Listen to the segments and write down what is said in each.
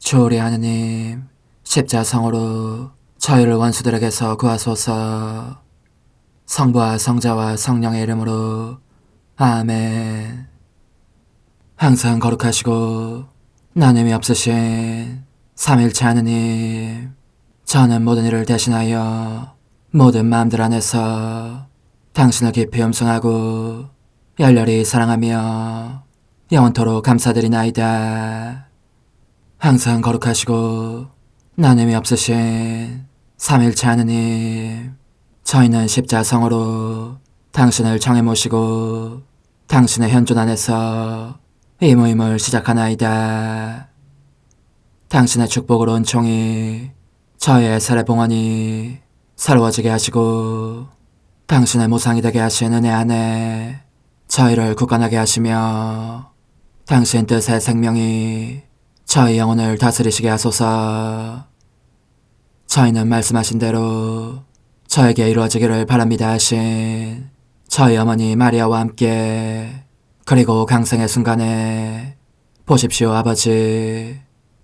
주오리 하느님, 십자성으로 저희를 원수들에게서 구하소서. 성부와 성자와 성령의 이름으로 아멘. 항상 거룩하시고 나눔이 없으신 삼일체 하느님, 저는 모든 일을 대신하여 모든 마음들 안에서 당신을 깊이 음성하고 열렬히 사랑하며 영원토록 감사드리나이다. 항상 거룩하시고 나눔이 없으신 삼일체 하느님, 저희는 십자성으로 당신을 정해 모시고 당신의 현존 안에서 이 모임을 시작하나이다. 당신의 축복으로 은총이 저희의 세례봉헌이 새로워지게 하시고 당신의 모상이 되게 하신 은혜 안에 저희를 굳건하게 하시며 당신 뜻의 생명이 저희 영혼을 다스리시게 하소서. 저희는 말씀하신 대로 저에게 이루어지기를 바랍니다 하신 저희 어머니 마리아와 함께, 그리고 강생의 순간에 보십시오 아버지,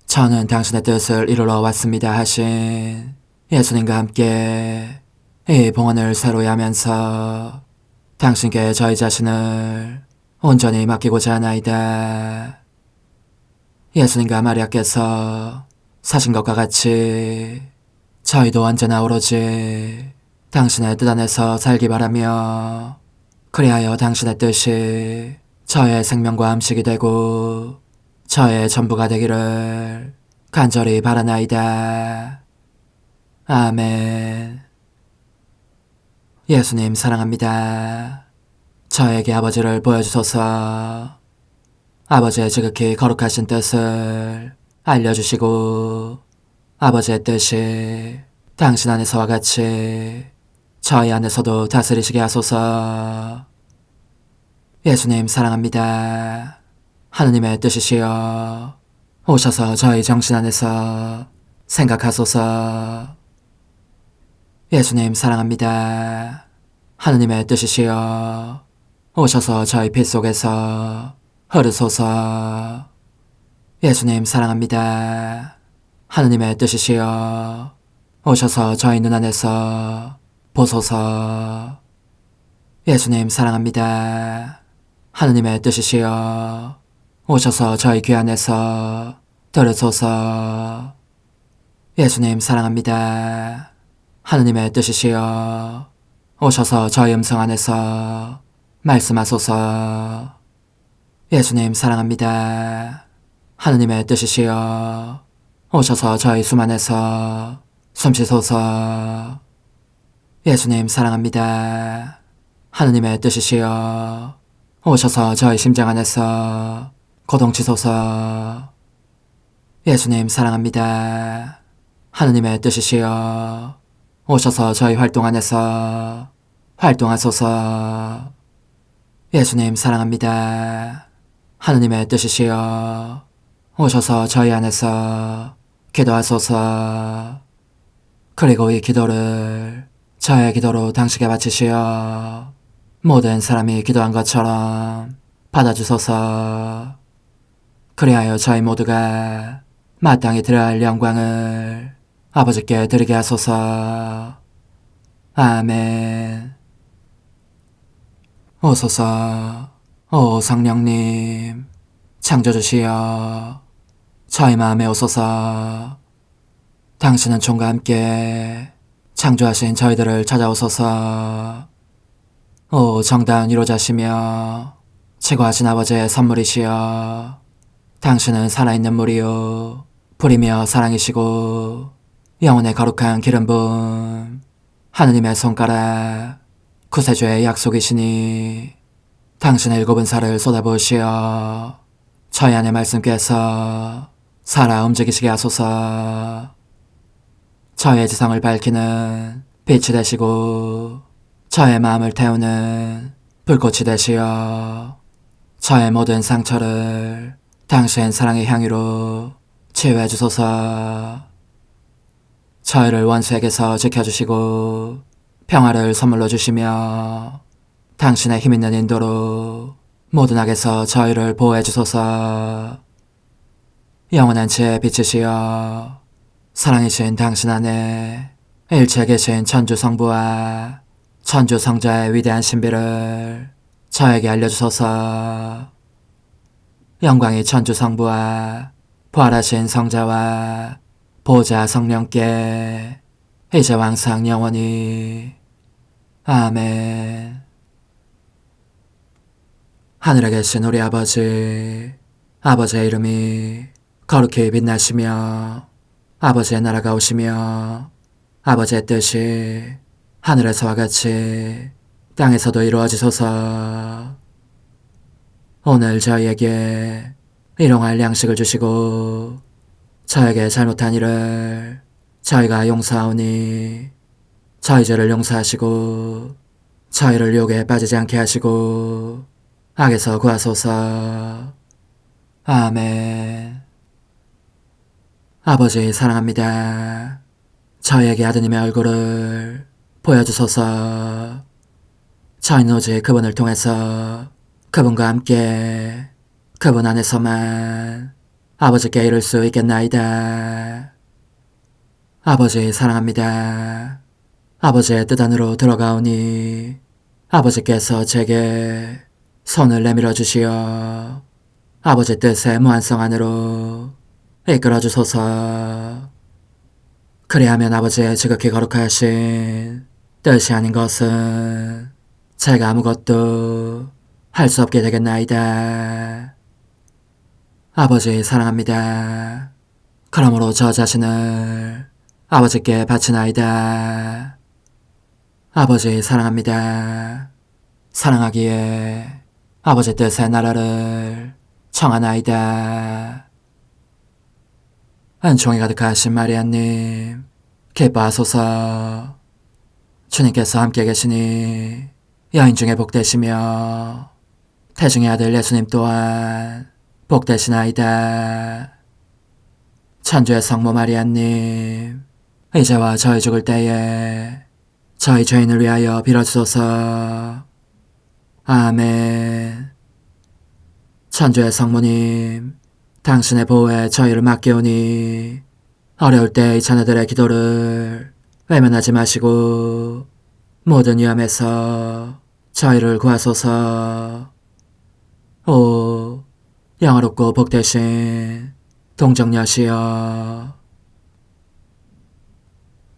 저는 당신의 뜻을 이루러 왔습니다 하신 예수님과 함께 이 봉헌을 새로이 하면서 당신께 저희 자신을 온전히 맡기고자 하나이다. 예수님과 마리아께서 사신 것과 같이 저희도 언제나 오로지 당신의 뜻 안에서 살기 바라며, 그리하여 당신의 뜻이 저의 생명과 음식이 되고 저의 전부가 되기를 간절히 바라나이다. 아멘. 예수님 사랑합니다. 저에게 아버지를 보여주소서. 아버지의 지극히 거룩하신 뜻을 알려주시고 아버지의 뜻이 당신 안에서와 같이 저희 안에서도 다스리시게 하소서. 예수님 사랑합니다. 하느님의 뜻이시여 오셔서 저희 정신 안에서 생각하소서. 예수님 사랑합니다. 하느님의 뜻이시여 오셔서 저희 피 속에서 흐르소서. 예수님 사랑합니다. 하느님의 뜻이시여 오셔서 저희 눈 안에서 보소서. 예수님 사랑합니다. 하느님의 뜻이시여 오셔서 저희 귀 안에서 들으소서. 예수님 사랑합니다. 하느님의 뜻이시여 오셔서 저희 음성 안에서 말씀하소서. 예수님 사랑합니다. 하느님의 뜻이시여 오셔서 저희 숨 안에서 숨쉬소서. 예수님 사랑합니다. 하느님의 뜻이시여 오셔서 저희 심장 안에서 고동치소서. 예수님 사랑합니다. 하느님의 뜻이시여 오셔서 저희 활동 안에서 활동하소서. 예수님 사랑합니다. 하느님의 뜻이시여 오셔서 저희 안에서 기도하소서. 그리고 이 기도를 저의 기도로 당신께 바치시어 모든 사람이 기도한 것처럼 받아주소서. 그리하여 저희 모두가 마땅히 드려야 할 영광을 아버지께 드리게 하소서. 아멘. 오소서. 오 성령님 창조주시여 저희 마음에 오소서. 당신은 총과 함께 창조하신 저희들을 찾아오소서. 오 정다운 위로자시며 최고하신 아버지의 선물이시여 당신은 살아있는 물이요 불이며 사랑이시고 영혼의 거룩한 기름 부음 하느님의 손가락 구세주의 약속이시니 당신의 일곱은 살을 쏟아부으시어 저희 안의 말씀께서 살아 움직이시게 하소서. 저의 지성을 밝히는 빛이 되시고 저의 마음을 태우는 불꽃이 되시어 저의 모든 상처를 당신 사랑의 향유로 치유해 주소서. 저희를 원수에게서 지켜주시고 평화를 선물로 주시며 당신의 힘있는 인도로 모든 악에서 저희를 보호해 주소서. 영원한 제 빛이시여 사랑이신 당신 안에 일체 계신 천주 성부와 천주 성자의 위대한 신비를 저에게 알려주소서. 영광이 천주 성부와 부활하신 성자와 보좌 성령께 이제와 항상 영원히 아멘. 하늘에 계신 우리 아버지, 아버지의 이름이 거룩히 빛나시며 아버지의 나라가 오시며 아버지의 뜻이 하늘에서와 같이 땅에서도 이루어지소서. 오늘 저희에게 일용할 양식을 주시고 저에게 잘못한 일을 저희가 용서하오니 저희 죄를 용서하시고 저희를 유혹에 빠지지 않게 하시고 악에서 구하소서. 아멘. 아버지 사랑합니다. 저희에게 아드님의 얼굴을 보여주소서. 저희는 오직 그분을 통해서 그분과 함께 그분 안에서만 아버지께 이룰 수 있겠나이다. 아버지 사랑합니다. 아버지의 뜻 안으로 들어가오니 아버지께서 제게 손을 내밀어 주시어 아버지 뜻의 무한성 안으로 이끌어 주소서. 그리하면 아버지의 지극히 거룩하신 뜻이 아닌 것은 제가 아무것도 할 수 없게 되겠나이다. 아버지 사랑합니다. 그러므로 저 자신을 아버지께 바치나이다. 아버지 사랑합니다. 사랑하기에 아버지 뜻의 나라를 청하나이다. 은총이 가득하신 마리아님, 기뻐하소서. 주님께서 함께 계시니 여인 중에 복되시며 태중의 아들 예수님 또한 복되시나이다. 천주의 성모 마리아님, 이제와 저희 죽을 때에 저희 죄인을 위하여 빌어주소서. 아멘. 천주의 성모님, 당신의 보호에 저희를 맡기오니 어려울 때 이 자녀들의 기도를 외면하지 마시고 모든 위험에서 저희를 구하소서. 오, 영화롭고 복되신 동정녀시여,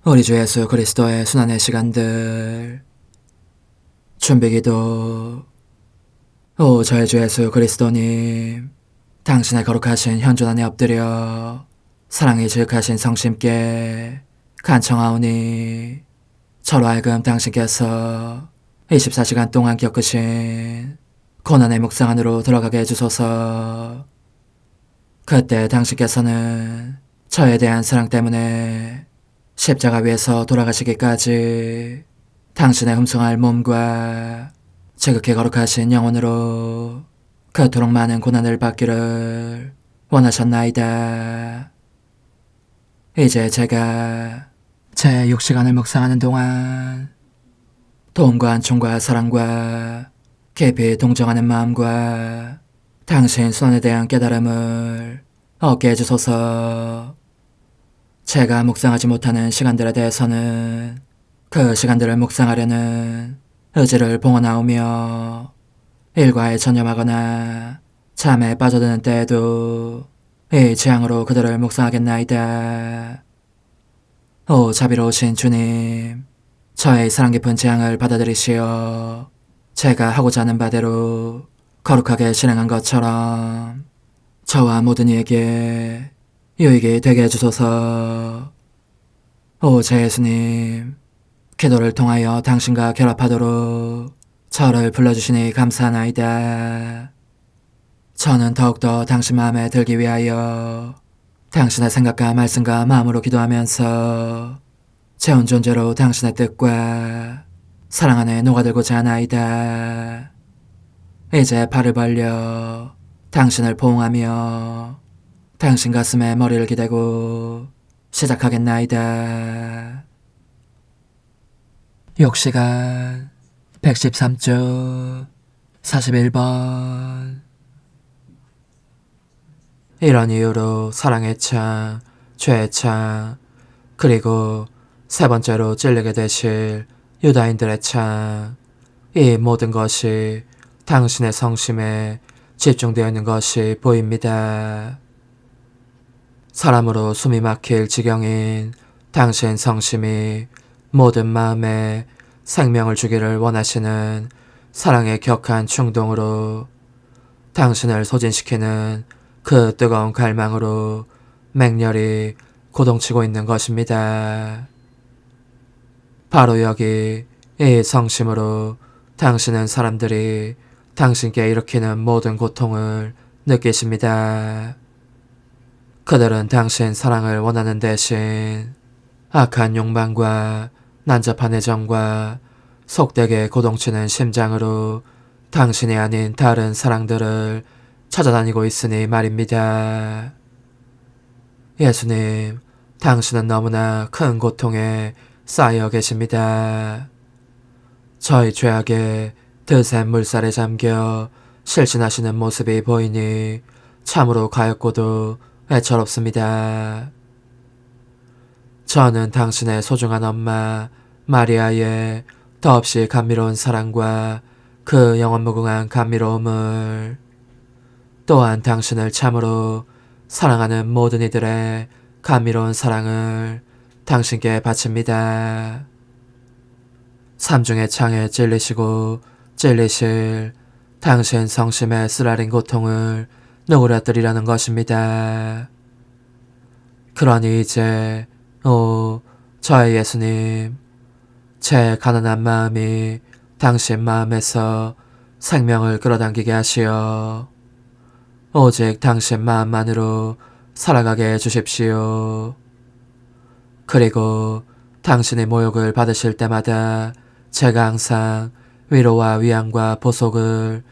우리 주 예수 그리스도의 순환의 시간들 준비기도. 오 저희 주 예수 그리스도님, 당신의 거룩하신 현존 안에 엎드려 사랑이 지극하신 성심께 간청하오니 저로 하여금 당신께서 24시간 동안 겪으신 고난의 묵상 안으로 들어가게 해주소서. 그때 당신께서는 저에 대한 사랑 때문에 십자가 위에서 돌아가시기까지 당신의 흠숭할 몸과 지극히 거룩하신 영혼으로 그토록 많은 고난을 받기를 원하셨나이다. 이제 제가 제 6시간을 묵상하는 동안 도움과 안총과 사랑과 깊이 동정하는 마음과 당신 순환에 대한 깨달음을 얻게 해주소서. 제가 묵상하지 못하는 시간들에 대해서는 그 시간들을 묵상하려는 의지를 봉헌하오며 일과에 전념하거나 잠에 빠져드는 때에도 이 재앙으로 그들을 묵상하겠나이다. 오 자비로우신 주님, 저의 사랑 깊은 재앙을 받아들이시어 제가 하고자 하는 바대로 거룩하게 실행한 것처럼 저와 모든 이에게 유익이 되게 해주소서. 오 제 예수님, 기도를 통하여 당신과 결합하도록 저를 불러주시니 감사하나이다. 저는 더욱더 당신 마음에 들기 위하여 당신의 생각과 말씀과 마음으로 기도하면서 제 온 존재로 당신의 뜻과 사랑 안에 녹아들고자 하나이다. 이제 발을 벌려 당신을 포옹하며 당신 가슴에 머리를 기대고 시작하겠나이다. 6시간 113주 41번 이런 이유로 사랑의 창, 죄의 창, 그리고 세 번째로 찔리게 되실 유다인들의 창, 이 모든 것이 당신의 성심에 집중되어 있는 것이 보입니다. 사람으로 숨이 막힐 지경인 당신 성심이 모든 마음에 생명을 주기를 원하시는 사랑의 격한 충동으로 당신을 소진시키는 그 뜨거운 갈망으로 맹렬히 고동치고 있는 것입니다. 바로 여기 이 성심으로 당신은 사람들이 당신께 일으키는 모든 고통을 느끼십니다. 그들은 당신 사랑을 원하는 대신 악한 욕망과 난잡한 애정과 속되게 고동치는 심장으로 당신이 아닌 다른 사랑들을 찾아다니고 있으니 말입니다. 예수님, 당신은 너무나 큰 고통에 쌓여 계십니다. 저희 죄악의 드센 물살에 잠겨 실신하시는 모습이 보이니 참으로 가엾고도 애처롭습니다. 저는 당신의 소중한 엄마 마리아의 더없이 감미로운 사랑과 그 영원무궁한 감미로움을, 또한 당신을 참으로 사랑하는 모든 이들의 감미로운 사랑을 당신께 바칩니다. 삼중의 창에 찔리시고 찔리실 당신 성심의 쓰라린 고통을 누그러뜨리라는 것입니다. 그러니 이제 저의 예수님, 제 가난한 마음이 당신 마음에서 생명을 끌어당기게 하시어 오직 당신 마음만으로 살아가게 해주십시오. 그리고 당신의 모욕을 받으실 때마다 제가 항상 위로와 위안과 보속을,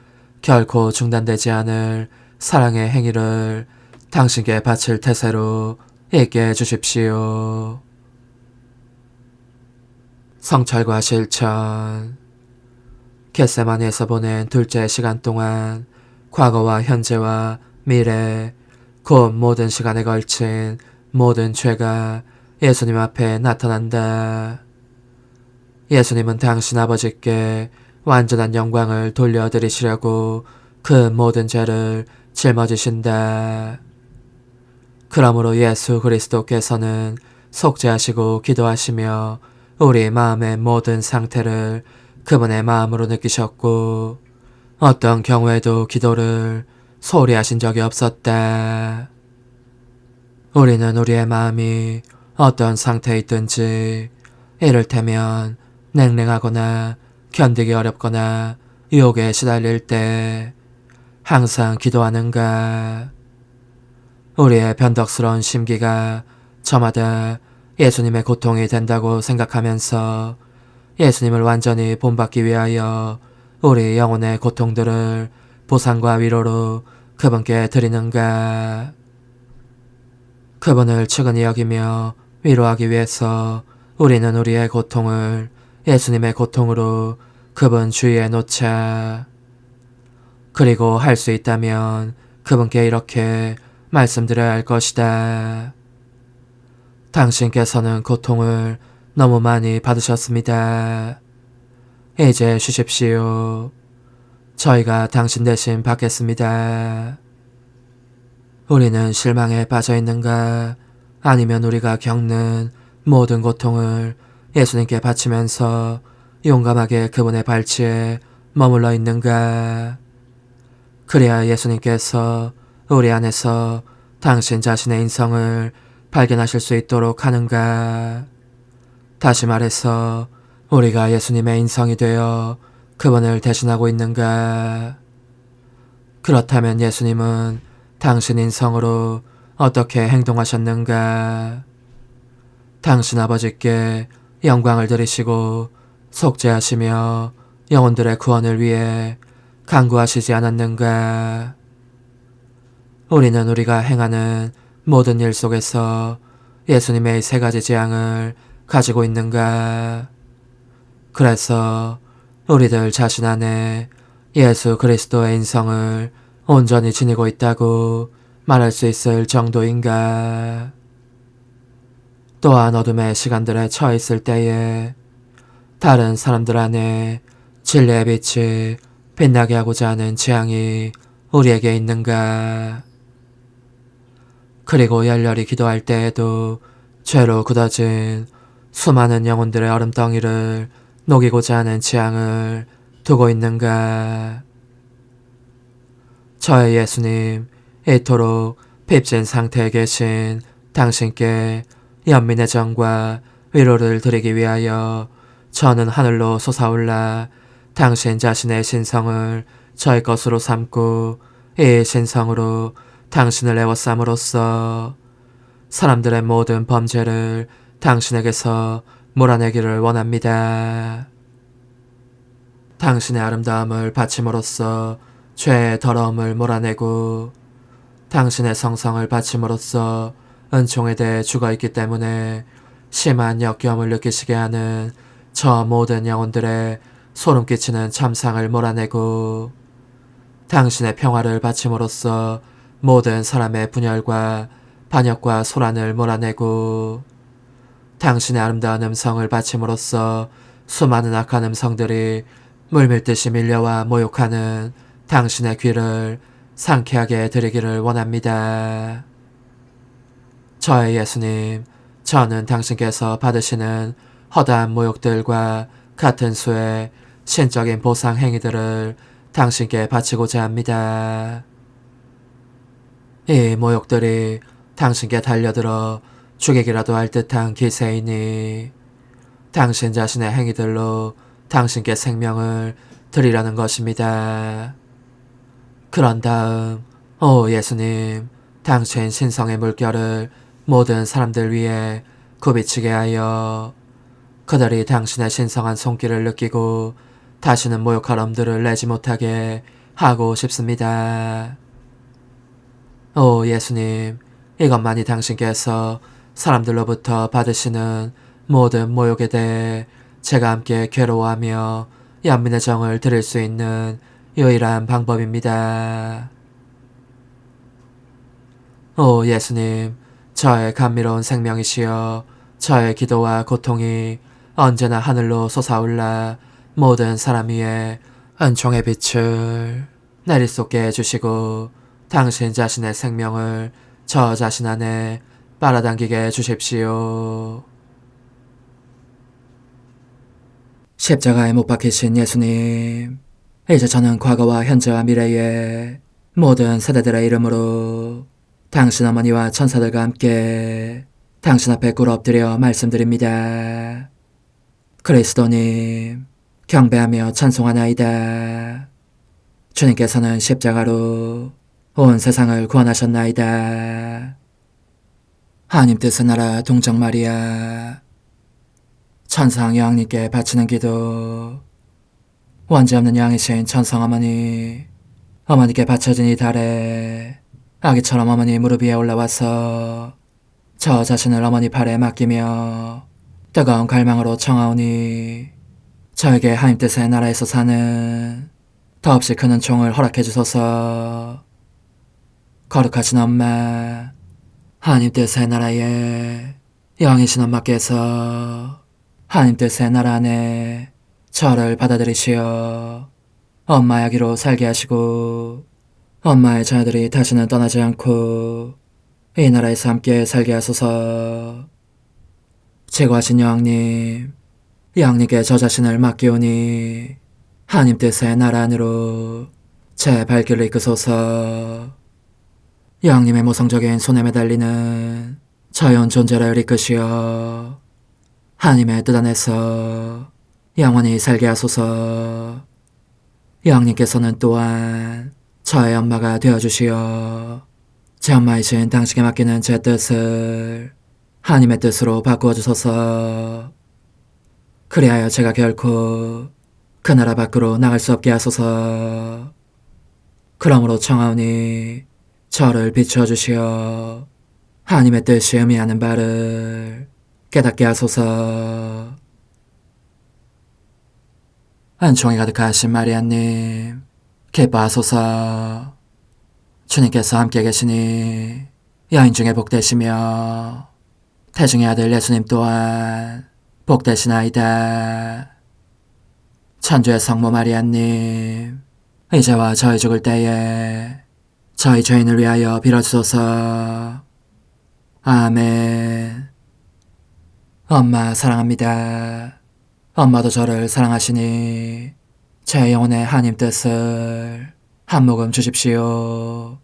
결코 중단되지 않을 사랑의 행위를 당신께 바칠 태세로 있게 해주십시오. 성찰과 실천. 겟세마니에서 보낸 둘째 시간 동안 과거와 현재와 미래, 곧 모든 시간에 걸친 모든 죄가 예수님 앞에 나타난다. 예수님은 당신 아버지께 완전한 영광을 돌려드리시려고 그 모든 죄를 짊어지신다. 그러므로 예수 그리스도께서는 속죄하시고 기도하시며 우리 마음의 모든 상태를 그분의 마음으로 느끼셨고 어떤 경우에도 기도를 소홀히 하신 적이 없었다. 우리는 우리의 마음이 어떤 상태에 있든지, 이를테면 냉랭하거나 견디기 어렵거나 유혹에 시달릴 때 항상 기도하는가? 우리의 변덕스러운 심기가 저마다 예수님의 고통이 된다고 생각하면서 예수님을 완전히 본받기 위하여 우리 영혼의 고통들을 보상과 위로로 그분께 드리는가? 그분을 측은히 여기며 위로하기 위해서 우리는 우리의 고통을 예수님의 고통으로 그분 주위에 놓자. 그리고 할 수 있다면 그분께 이렇게 말씀드려야 할 것이다. 당신께서는 고통을 너무 많이 받으셨습니다. 이제 쉬십시오. 저희가 당신 대신 받겠습니다. 우리는 실망에 빠져 있는가? 아니면 우리가 겪는 모든 고통을 예수님께 바치면서 용감하게 그분의 발치에 머물러 있는가? 그래야 예수님께서 우리 안에서 당신 자신의 인성을 발견하실 수 있도록 하는가? 다시 말해서 우리가 예수님의 인성이 되어 그분을 대신하고 있는가? 그렇다면 예수님은 당신 인성으로 어떻게 행동하셨는가? 당신 아버지께 영광을 드리시고 속죄하시며 영혼들의 구원을 위해 간구하시지 않았는가? 우리는 우리가 행하는 모든 일 속에서 예수님의 세 가지 재앙을 가지고 있는가? 그래서 우리들 자신 안에 예수 그리스도의 인성을 온전히 지니고 있다고 말할 수 있을 정도인가? 또한 어둠의 시간들에 처해 있을 때에 다른 사람들 안에 진리의 빛이 빛나게 하고자 하는 지향이 우리에게 있는가? 그리고 열렬히 기도할 때에도 죄로 굳어진 수많은 영혼들의 얼음덩이를 녹이고자 하는 지향을 두고 있는가? 저의 예수님, 이토록 빚진 상태에 계신 당신께 연민의 정과 위로를 드리기 위하여 저는 하늘로 솟아올라 당신 자신의 신성을 저의 것으로 삼고 이 신성으로 당신을 애워쌈으로써 사람들의 모든 범죄를 당신에게서 몰아내기를 원합니다. 당신의 아름다움을 바침으로써 죄의 더러움을 몰아내고 당신의 성성을 바침으로써 은총에 대해 죽어있기 때문에 심한 역겨움을 느끼시게 하는 저 모든 영혼들의 소름 끼치는 참상을 몰아내고 당신의 평화를 바침으로써 모든 사람의 분열과 반역과 소란을 몰아내고 당신의 아름다운 음성을 바침으로써 수많은 악한 음성들이 물밀듯이 밀려와 모욕하는 당신의 귀를 상쾌하게 드리기를 원합니다. 저의 예수님, 저는 당신께서 받으시는 허다한 모욕들과 같은 수의 신적인 보상 행위들을 당신께 바치고자 합니다. 이 모욕들이 당신께 달려들어 죽이기라도 할 듯한 기세이니 당신 자신의 행위들로 당신께 생명을 드리라는 것입니다. 그런 다음 오 예수님, 당신 신성의 물결을 모든 사람들 위에 굽이치게 하여 그들이 당신의 신성한 손길을 느끼고 다시는 모욕할 엄두를 내지 못하게 하고 싶습니다. 오 예수님, 이것만이 당신께서 사람들로부터 받으시는 모든 모욕에 대해 제가 함께 괴로워하며 연민의 정을 드릴 수 있는 유일한 방법입니다. 오 예수님, 저의 감미로운 생명이시여 저의 기도와 고통이 언제나 하늘로 솟아올라 모든 사람 위에 은총의 빛을 내리쏟게 해주시고 당신 자신의 생명을 저 자신 안에 빨아당기게 해주십시오. 십자가에 못 박히신 예수님, 이제 저는 과거와 현재와 미래의 모든 세대들의 이름으로 당신 어머니와 천사들과 함께 당신 앞에 꿇어 엎드려 말씀드립니다. 그리스도님, 경배하며 찬송하나이다. 주님께서는 십자가로 온 세상을 구원하셨나이다. 하나님 뜻의 나라 동정 마리아, 천상 여왕님께 바치는 기도. 원죄 없는 여왕이신 천상 어머니, 어머니께 바쳐진 이 달에 아기처럼 어머니 무릎 위에 올라와서 저 자신을 어머니 팔에 맡기며 뜨거운 갈망으로 청하오니 저에게 하나님 뜻의 나라에서 사는 더없이 큰 은총을 허락해 주소서. 거룩하신 엄마, 하나님 뜻의 나라에 여왕이신 엄마께서 하나님 뜻의 나라 안에 저를 받아들이시어 엄마의 아기로 살게 하시고 엄마의 자녀들이 다시는 떠나지 않고 이 나라에서 함께 살게 하소서. 제거하신 여왕님, 여왕님께 저 자신을 맡기오니 하나님 뜻의 나라 안으로 제 발길을 이끄소서. 여왕님의 모성적인 손에 매달리는 자연 존재를 이끄시어 하나님의 뜻 안에서 영원히 살게 하소서. 여왕님께서는 또한 저의 엄마가 되어주시어 제 엄마이신 당신께 맡기는 제 뜻을 하나님의 뜻으로 바꾸어 주소서. 그리하여 제가 결코 그 나라 밖으로 나갈 수 없게 하소서. 그러므로 청하오니 저를 비추어 주시어 하나님의 뜻이 의미하는 바를 깨닫게 하소서. 은총이 가득하신 마리아님, 기뻐하소서. 주님께서 함께 계시니 여인 중에 복되시며 태중의 아들 예수님 또한 복되시나이다. 천주의 성모 마리아님, 이제와 저희 죽을 때에 저희 죄인을 위하여 빌어주소서. 아멘. 엄마 사랑합니다. 엄마도 저를 사랑하시니 제 영혼의 하나님 뜻을 한 모금 주십시오.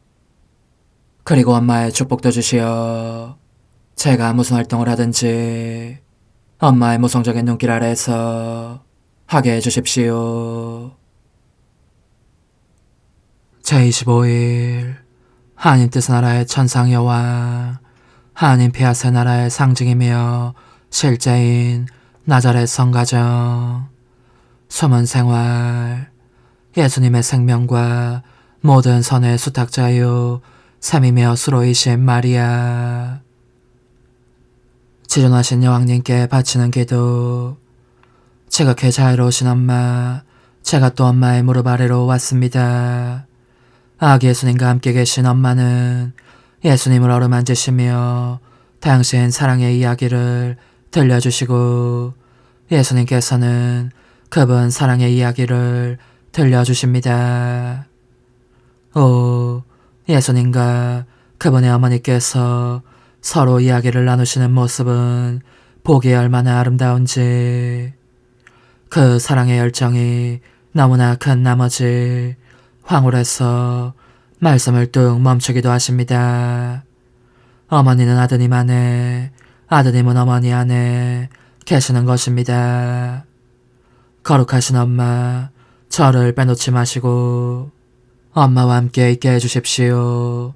그리고 엄마의 축복도 주시어 제가 무슨 활동을 하든지 엄마의 모성적인 눈길 아래에서 하게 해주십시오. 제25일 하나님 뜻의 나라의 천상 여왕, 하나님 피아세 나라의 상징이며 실제인 나자렛 성가정, 숨은 생활, 예수님의 생명과 모든 선의 수탁자요 샘이며 수로이신 마리아, 지존하신 여왕님께 바치는 기도. 지극히 자유로우신 엄마, 제가 또 엄마의 무릎 아래로 왔습니다. 아기 예수님과 함께 계신 엄마는 예수님을 어루만지시며 당신 사랑의 이야기를 들려주시고 예수님께서는 그분 사랑의 이야기를 들려주십니다. 오, 예수님과 그분의 어머니께서 서로 이야기를 나누시는 모습은 보기 얼마나 아름다운지, 그 사랑의 열정이 너무나 큰 나머지 황홀해서 말씀을 뚝 멈추기도 하십니다. 어머니는 아드님 안에, 아드님은 어머니 안에 계시는 것입니다. 거룩하신 엄마, 저를 빼놓지 마시고 엄마와 함께 있게 해주십시오.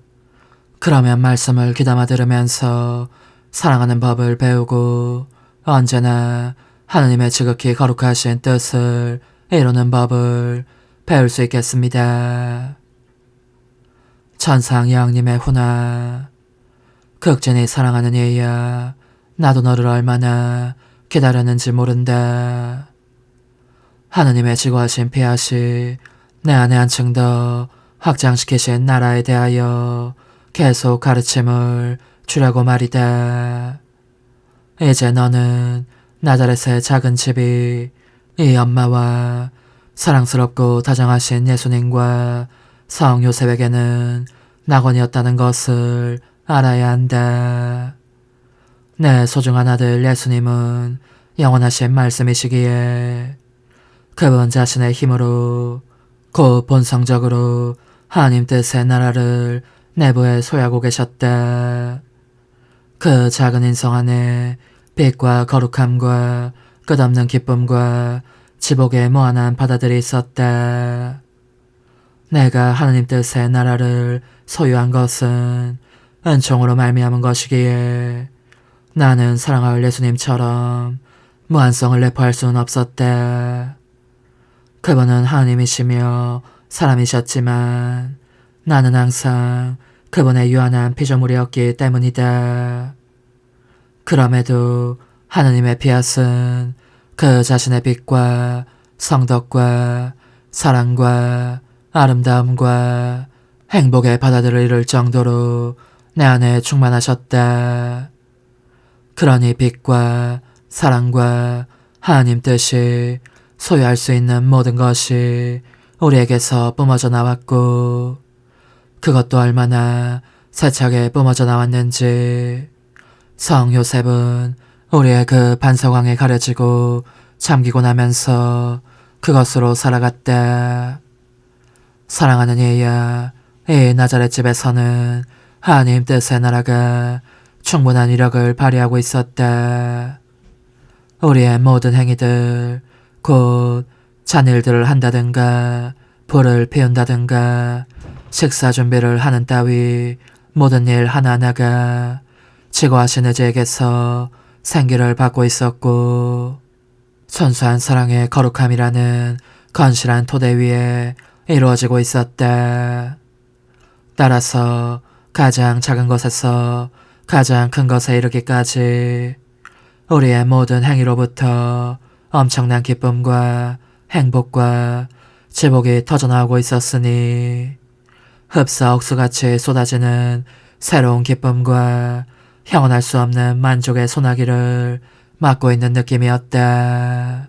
그러면 말씀을 귀담아 들으면서 사랑하는 법을 배우고 언제나 하느님의 지극히 거룩하신 뜻을 이루는 법을 배울 수 있겠습니다. 천상 여왕님의 훈화, 극진히 사랑하는 얘야, 나도 너를 얼마나 기다렸는지 모른다. 하느님의 지고하신 피하시 내 안에 한층 더 확장시키신 나라에 대하여 계속 가르침을 주려고 말이다. 이제 너는 나자렛의 작은 집이 이 엄마와 사랑스럽고 다정하신 예수님과 성 요셉에게는 낙원이었다는 것을 알아야 한다. 내 소중한 아들 예수님은 영원하신 말씀이시기에 그분 자신의 힘으로 곧 본성적으로 하나님 뜻의 나라를 내부에 소유하고 계셨다. 그 작은 인성 안에 빛과 거룩함과 끝없는 기쁨과 지복의 무한한 바다들이 있었다. 내가 하나님 뜻의 나라를 소유한 것은 은총으로 말미암은 것이기에 나는 사랑할 예수님처럼 무한성을 내포할 수는 없었다. 그분은 하나님이시며 사람이셨지만 나는 항상 그분의 유한한 피조물이었기 때문이다. 그럼에도 하느님의 피앗은 그 자신의 빛과 성덕과 사랑과 아름다움과 행복의 바다들을 이룰 정도로 내 안에 충만하셨다. 그러니 빛과 사랑과 하나님 뜻이 소유할 수 있는 모든 것이 우리에게서 뿜어져 나왔고 그것도 얼마나 세차게 뿜어져 나왔는지 성 요셉은 우리의 그 반사광에 가려지고 잠기고 나면서 그것으로 살아갔다. 사랑하는 얘야, 이 나자렛 집에서는 하나님 뜻의 나라가 충분한 위력을 발휘하고 있었다. 우리의 모든 행위들, 곧 잔일들을 한다든가 불을 피운다든가 식사 준비를 하는 따위 모든 일 하나하나가 지고하신 의지에게서 생기를 받고 있었고 순수한 사랑의 거룩함이라는 건실한 토대 위에 이루어지고 있었다. 따라서 가장 작은 것에서 가장 큰 것에 이르기까지 우리의 모든 행위로부터 엄청난 기쁨과 행복과 지복이 터져나오고 있었으니 흡사 억수같이 쏟아지는 새로운 기쁨과 형언할 수 없는 만족의 소나기를 맞고 있는 느낌이었다.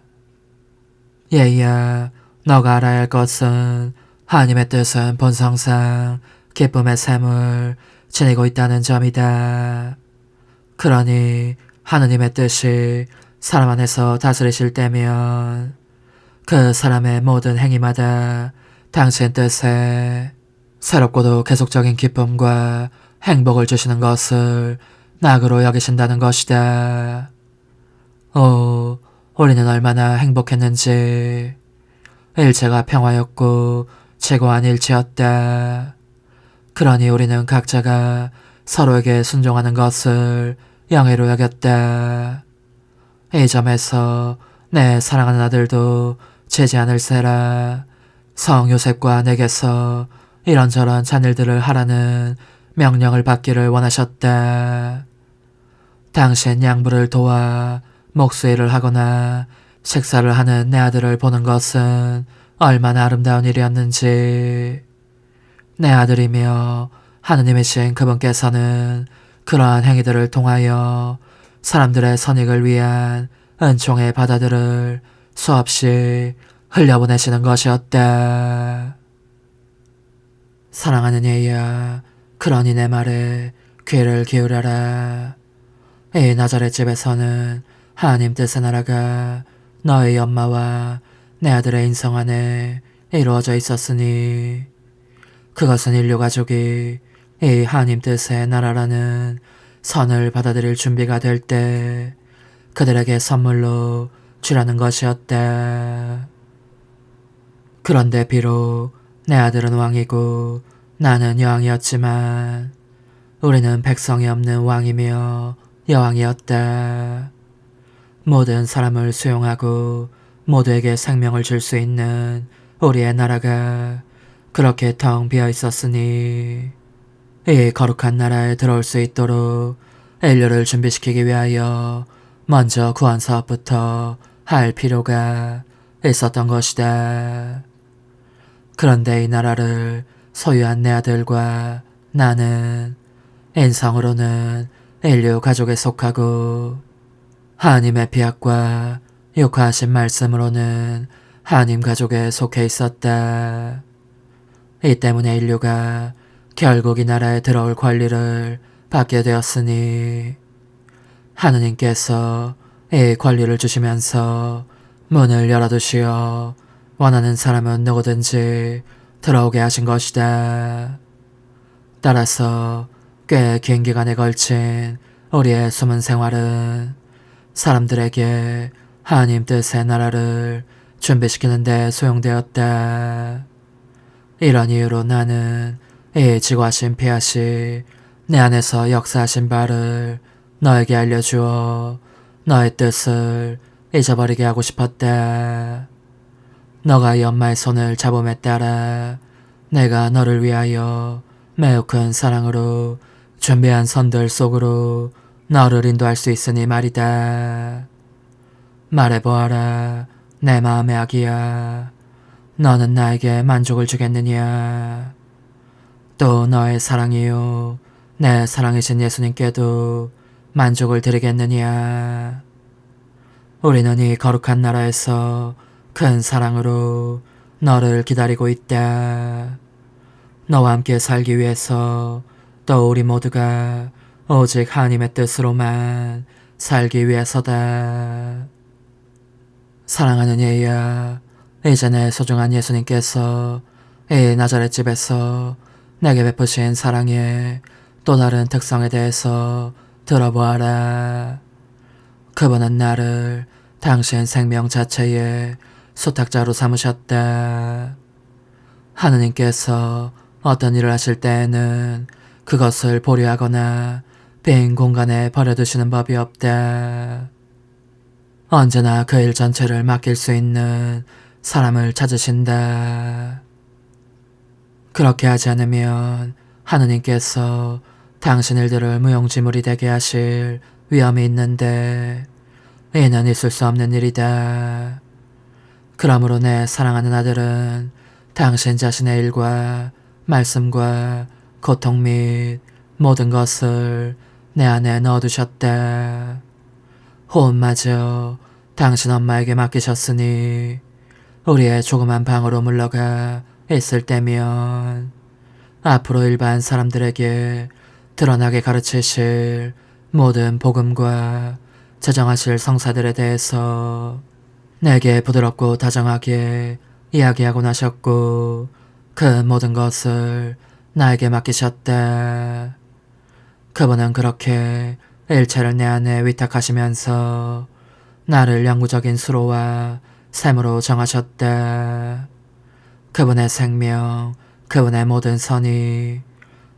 얘야, 너가 알아야 할 것은 하나님의 뜻은 본성상 기쁨의 샘을 지니고 있다는 점이다. 그러니 하느님의 뜻이 사람 안에서 다스리실 때면 그 사람의 모든 행위마다 당신 뜻에 새롭고도 계속적인 기쁨과 행복을 주시는 것을 낙으로 여기신다는 것이다. 오, 우리는 얼마나 행복했는지. 일체가 평화였고 최고한 일체였다. 그러니 우리는 각자가 서로에게 순종하는 것을 영예로 여겼다. 이 점에서 내 사랑하는 아들도 재지 않을세라 성 요셉과 내게서 이런저런 잔일들을 하라는 명령을 받기를 원하셨다. 당신 양부를 도와 목수일을 하거나 식사를 하는 내 아들을 보는 것은 얼마나 아름다운 일이었는지. 내 아들이며 하느님이신 그분께서는 그러한 행위들을 통하여 사람들의 선익을 위한 은총의 바다들을 수없이 흘려보내시는 것이었다. 사랑하는 얘야, 그러니 내 말에 귀를 기울여라. 이 나자렛 집에서는 하나님 뜻의 나라가 너의 엄마와 내 아들의 인성 안에 이루어져 있었으니 그것은 인류 가족이 이 하나님 뜻의 나라라는 선을 받아들일 준비가 될 때 그들에게 선물로 주라는 것이었다. 그런데 비록 내 아들은 왕이고 나는 여왕이었지만 우리는 백성이 없는 왕이며 여왕이었다. 모든 사람을 수용하고 모두에게 생명을 줄 수 있는 우리의 나라가 그렇게 텅 비어 있었으니 이 거룩한 나라에 들어올 수 있도록 인류를 준비시키기 위하여 먼저 구원 사업부터 할 필요가 있었던 것이다. 그런데 이 나라를 소유한 내 아들과 나는 인성으로는 인류 가족에 속하고 하나님의 피약과 육화하신 말씀으로는 하나님 가족에 속해 있었다. 이 때문에 인류가 결국 이 나라에 들어올 권리를 받게 되었으니 하느님께서 이 권리를 주시면서 문을 열어두시어 원하는 사람은 누구든지 들어오게 하신 것이다. 따라서 꽤 긴 기간에 걸친 우리의 숨은 생활은 사람들에게 하나님 뜻의 나라를 준비시키는 데 소용되었다. 이런 이유로 나는 이 지구하신 피하시 내 안에서 역사하신 바를 너에게 알려주어 너의 뜻을 잊어버리게 하고 싶었다. 너가 이 엄마의 손을 잡음에 따라 내가 너를 위하여 매우 큰 사랑으로 준비한 선들 속으로 너를 인도할 수 있으니 말이다. 말해보아라, 내 마음의 아기야. 너는 나에게 만족을 주겠느냐? 또 너의 사랑이요, 내 사랑이신 예수님께도 만족을 드리겠느냐? 우리는 이 거룩한 나라에서 큰 사랑으로 너를 기다리고 있다. 너와 함께 살기 위해서 또 우리 모두가 오직 하나님의 뜻으로만 살기 위해서다. 사랑하는 얘야, 이제 내 소중한 예수님께서 이 나자렛 집에서 내게 베푸신 사랑의 또 다른 특성에 대해서 들어보아라. 그분은 나를 당신 생명 자체의 수탁자로 삼으셨다. 하느님께서 어떤 일을 하실 때에는 그것을 보류하거나 빈 공간에 버려두시는 법이 없다. 언제나 그 일 전체를 맡길 수 있는 사람을 찾으신다. 그렇게 하지 않으면 하느님께서 당신 일들을 무용지물이 되게 하실 위험이 있는데 이는 있을 수 없는 일이다. 그러므로 내 사랑하는 아들은 당신 자신의 일과 말씀과 고통 및 모든 것을 내 안에 넣어두셨다. 호흡마저 당신 엄마에게 맡기셨으니 우리의 조그만 방으로 물러가 있을 때면 앞으로 일반 사람들에게 드러나게 가르치실 모든 복음과 제정하실 성사들에 대해서 내게 부드럽고 다정하게 이야기하고 나셨고 그 모든 것을 나에게 맡기셨다. 그분은 그렇게 일체를 내 안에 위탁하시면서 나를 영구적인 수로와 샘으로 정하셨다. 그분의 생명, 그분의 모든 선이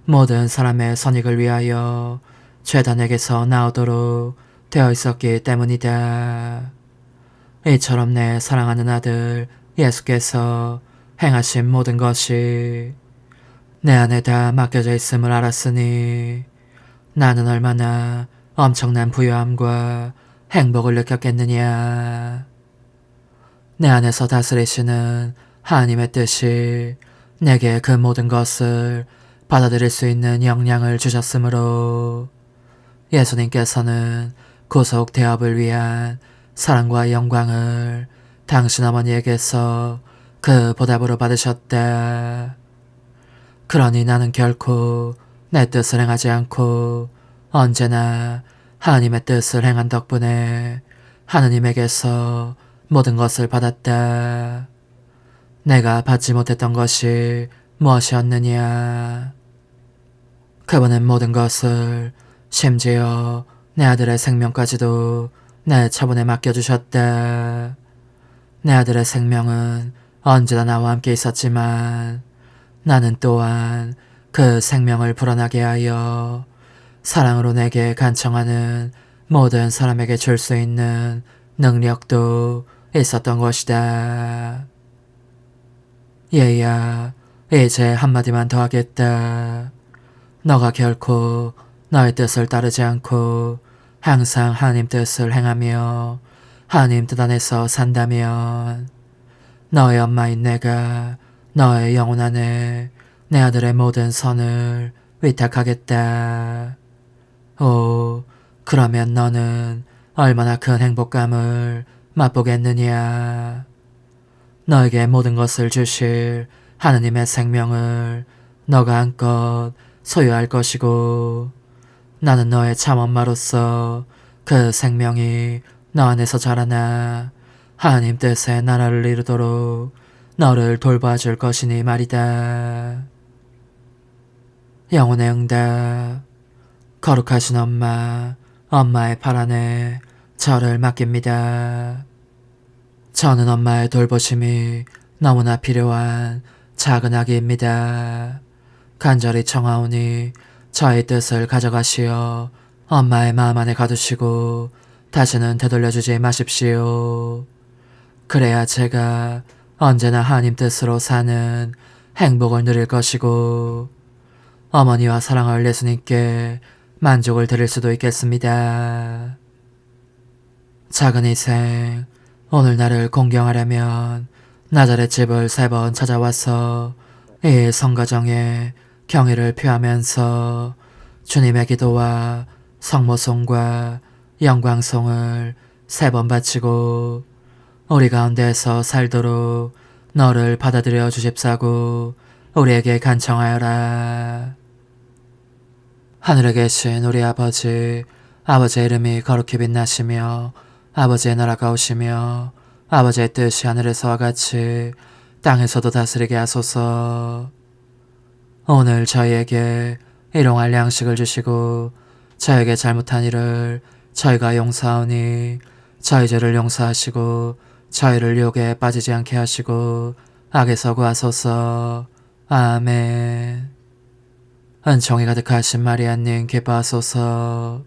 모든 사람의 선익을 위하여 죄단에게서 나오도록 되어 있었기 때문이다. 이처럼 내 사랑하는 아들 예수께서 행하신 모든 것이 내 안에 다 맡겨져 있음을 알았으니 나는 얼마나 엄청난 부유함과 행복을 느꼈겠느냐. 내 안에서 다스리시는 하나님의 뜻이 내게 그 모든 것을 받아들일 수 있는 역량을 주셨으므로 예수님께서는 구속 대업을 위한 사랑과 영광을 당신 어머니에게서 그 보답으로 받으셨다. 그러니 나는 결코 내 뜻을 행하지 않고 언제나 하나님의 뜻을 행한 덕분에 하느님에게서 모든 것을 받았다. 내가 받지 못했던 것이 무엇이었느냐? 그분은 모든 것을 심지어 내 아들의 생명까지도 내 처분에 맡겨주셨다. 내 아들의 생명은 언제나 나와 함께 있었지만 나는 또한 그 생명을 불어나게 하여 사랑으로 내게 간청하는 모든 사람에게 줄 수 있는 능력도 있었던 것이다. 얘야, 이제 한마디만 더 하겠다. 너가 결코 너의 뜻을 따르지 않고 항상 하나님 뜻을 행하며 하나님 뜻 안에서 산다면 너의 엄마인 내가 너의 영혼 안에 내 아들의 모든 선을 위탁하겠다. 오, 그러면 너는 얼마나 큰 행복감을 맛보겠느냐. 너에게 모든 것을 주실 하느님의 생명을 너가 한껏 소유할 것이고 나는 너의 참 엄마로서 그 생명이 너 안에서 자라나 하나님 뜻의 나라를 이루도록 너를 돌봐줄 것이니 말이다. 영혼의 응답. 거룩하신 엄마, 엄마의 발 안에 저를 맡깁니다. 저는 엄마의 돌보심이 너무나 필요한 작은 아기입니다. 간절히 청하오니 저의 뜻을 가져가시어 엄마의 마음 안에 가두시고 다시는 되돌려주지 마십시오. 그래야 제가 언제나 하나님 뜻으로 사는 행복을 누릴 것이고 어머니와 사랑할 예수님께 만족을 드릴 수도 있겠습니다. 작은 희생, 오늘 나를 공경하려면 나자렛 집을 3번 찾아와서 이 성가정에 경의를 표하면서 주님의 기도와 성모송과 영광송을 3번 바치고 우리 가운데서 살도록 너를 받아들여 주십사고 우리에게 간청하여라. 하늘에 계신 우리 아버지, 아버지의 이름이 거룩히 빛나시며 아버지의 나라가 오시며 아버지의 뜻이 하늘에서와 같이 땅에서도 다스리게 하소서. 오늘 저희에게 일용할 양식을 주시고 저에게 잘못한 일을 저희가 용서하오니 저희 죄를 용서하시고 저희를 유혹에 빠지지 않게 하시고 악에서 구하소서. 아멘. 은총이 가득하신 마리아님 기뻐하소서.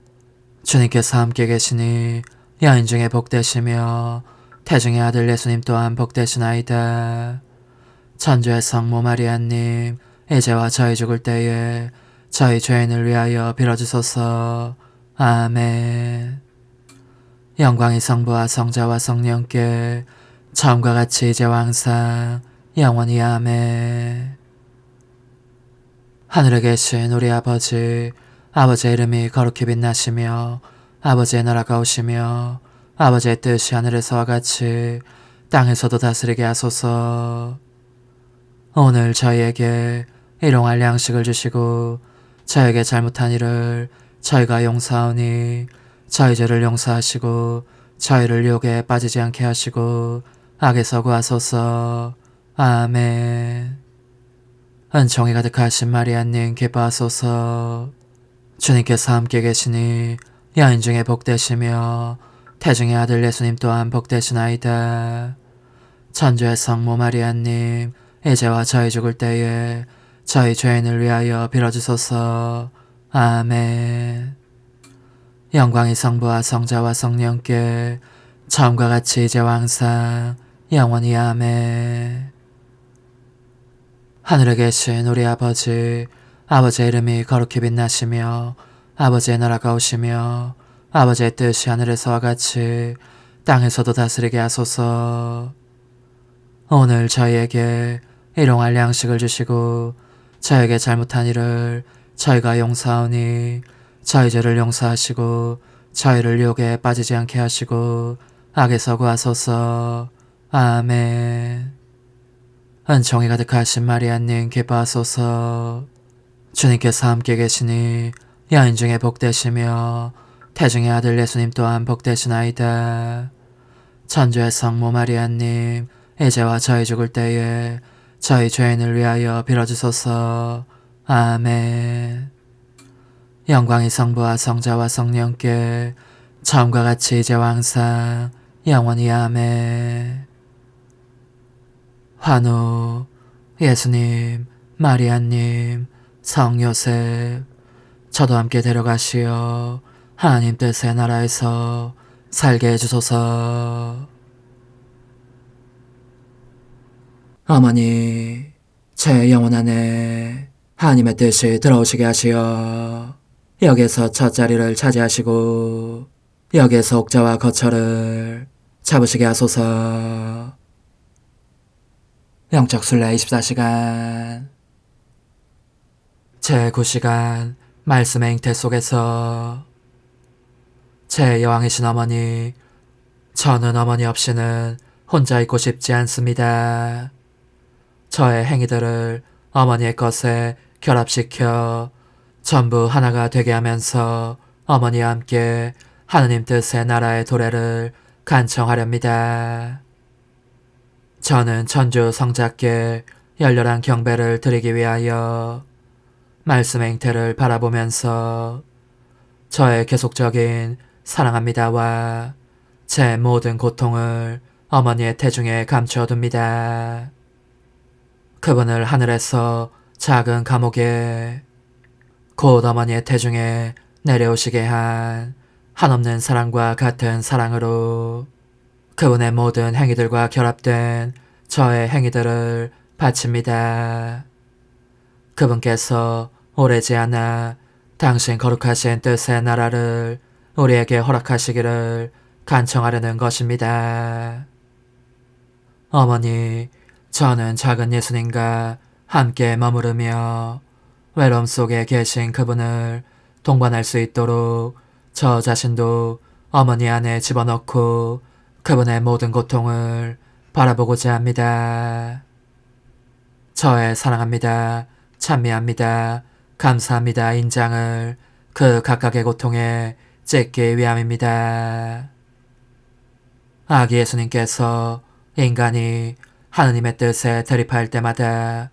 주님께서 함께 계시니 여인 중에 복되시며 태중의 아들 예수님 또한 복되시나이다. 천주의 성모 마리아님 이제와 저희 죽을 때에 저희 죄인을 위하여 빌어주소서. 아멘. 영광이 성부와 성자와 성령께 처음과 같이 이제와 항상 영원히 아멘. 하늘에 계신 우리 아버지, 아버지의 이름이 거룩히 빛나시며 아버지의 나라가 오시며 아버지의 뜻이 하늘에서와 같이 땅에서도 다스리게 하소서. 오늘 저희에게 일용할 양식을 주시고 저에게 잘못한 일을 저희가 용서하오니 저희 죄를 용서하시고 저희를 유혹에 빠지지 않게 하시고 악에서 구하소서. 아멘. 은총이 가득하신 마리아님 기뻐하소서. 주님께서 함께 계시니 여인 중에 복되시며 태중의 아들 예수님 또한 복되시나이다. 천주의 성모 마리아님, 이제와 저희 죽을 때에 저희 죄인을 위하여 빌어주소서. 아멘. 영광이 성부와 성자와 성령께 처음과 같이 이제와 항상 영원히 아멘. 하늘에 계신 우리 아버지, 아버지의 이름이 거룩히 빛나시며 아버지의 나라가 오시며 아버지의 뜻이 하늘에서와 같이 땅에서도 다스리게 하소서. 오늘 저희에게 일용할 양식을 주시고 저에게 잘못한 일을 저희가 용서하오니 저희 죄를 용서하시고 저희를 유혹에 빠지지 않게 하시고 악에서 구하소서. 아멘. 은총이 가득하신 마리아님 기뻐하소서. 주님께서 함께 계시니 여인 중에 복되시며 태중의 아들 예수님 또한 복되시나이다. 천주의 성모 마리아님, 이제와 저희 죽을 때에 저희 죄인을 위하여 빌어주소서. 아멘. 영광이 성부와 성자와 성령께 처음과 같이 이제와 항상 영원히 아멘. 환우, 예수님, 마리아님, 성요셉, 저도 함께 데려가시어 하나님 뜻의 나라에서 살게 해주소서. 어머니, 제 영혼 안에 하나님의 뜻이 들어오시게 하시어 여기에서 첫 자리를 차지하시고 여기에서 옥자와 거처를 잡으시게 하소서. 영적 순례 24시간 제9시간 말씀의 잉태 속에서 제 여왕이신 어머니, 저는 어머니 없이는 혼자 있고 싶지 않습니다. 저의 행위들을 어머니의 것에 결합시켜 전부 하나가 되게 하면서 어머니와 함께 하느님 뜻의 나라의 도래를 간청하렵니다. 저는 천주 성자께 열렬한 경배를 드리기 위하여 말씀의 잉태를 바라보면서 저의 계속적인 사랑합니다와 제 모든 고통을 어머니의 태중에 감추어둡니다. 그분을 하늘에서 작은 감옥에 곧 어머니의 태중에 내려오시게 한 한없는 사랑과 같은 사랑으로 그분의 모든 행위들과 결합된 저의 행위들을 바칩니다. 그분께서 오래지 않아 당신 거룩하신 뜻의 나라를 우리에게 허락하시기를 간청하려는 것입니다. 어머니, 저는 작은 예수님과 함께 머무르며 외로움 속에 계신 그분을 동반할 수 있도록 저 자신도 어머니 안에 집어넣고 그분의 모든 고통을 바라보고자 합니다. 저의 사랑합니다, 찬미합니다, 감사합니다 인장을 그 각각의 고통에 찍기 위함입니다. 아기 예수님께서 인간이 하느님의 뜻에 대립할 때마다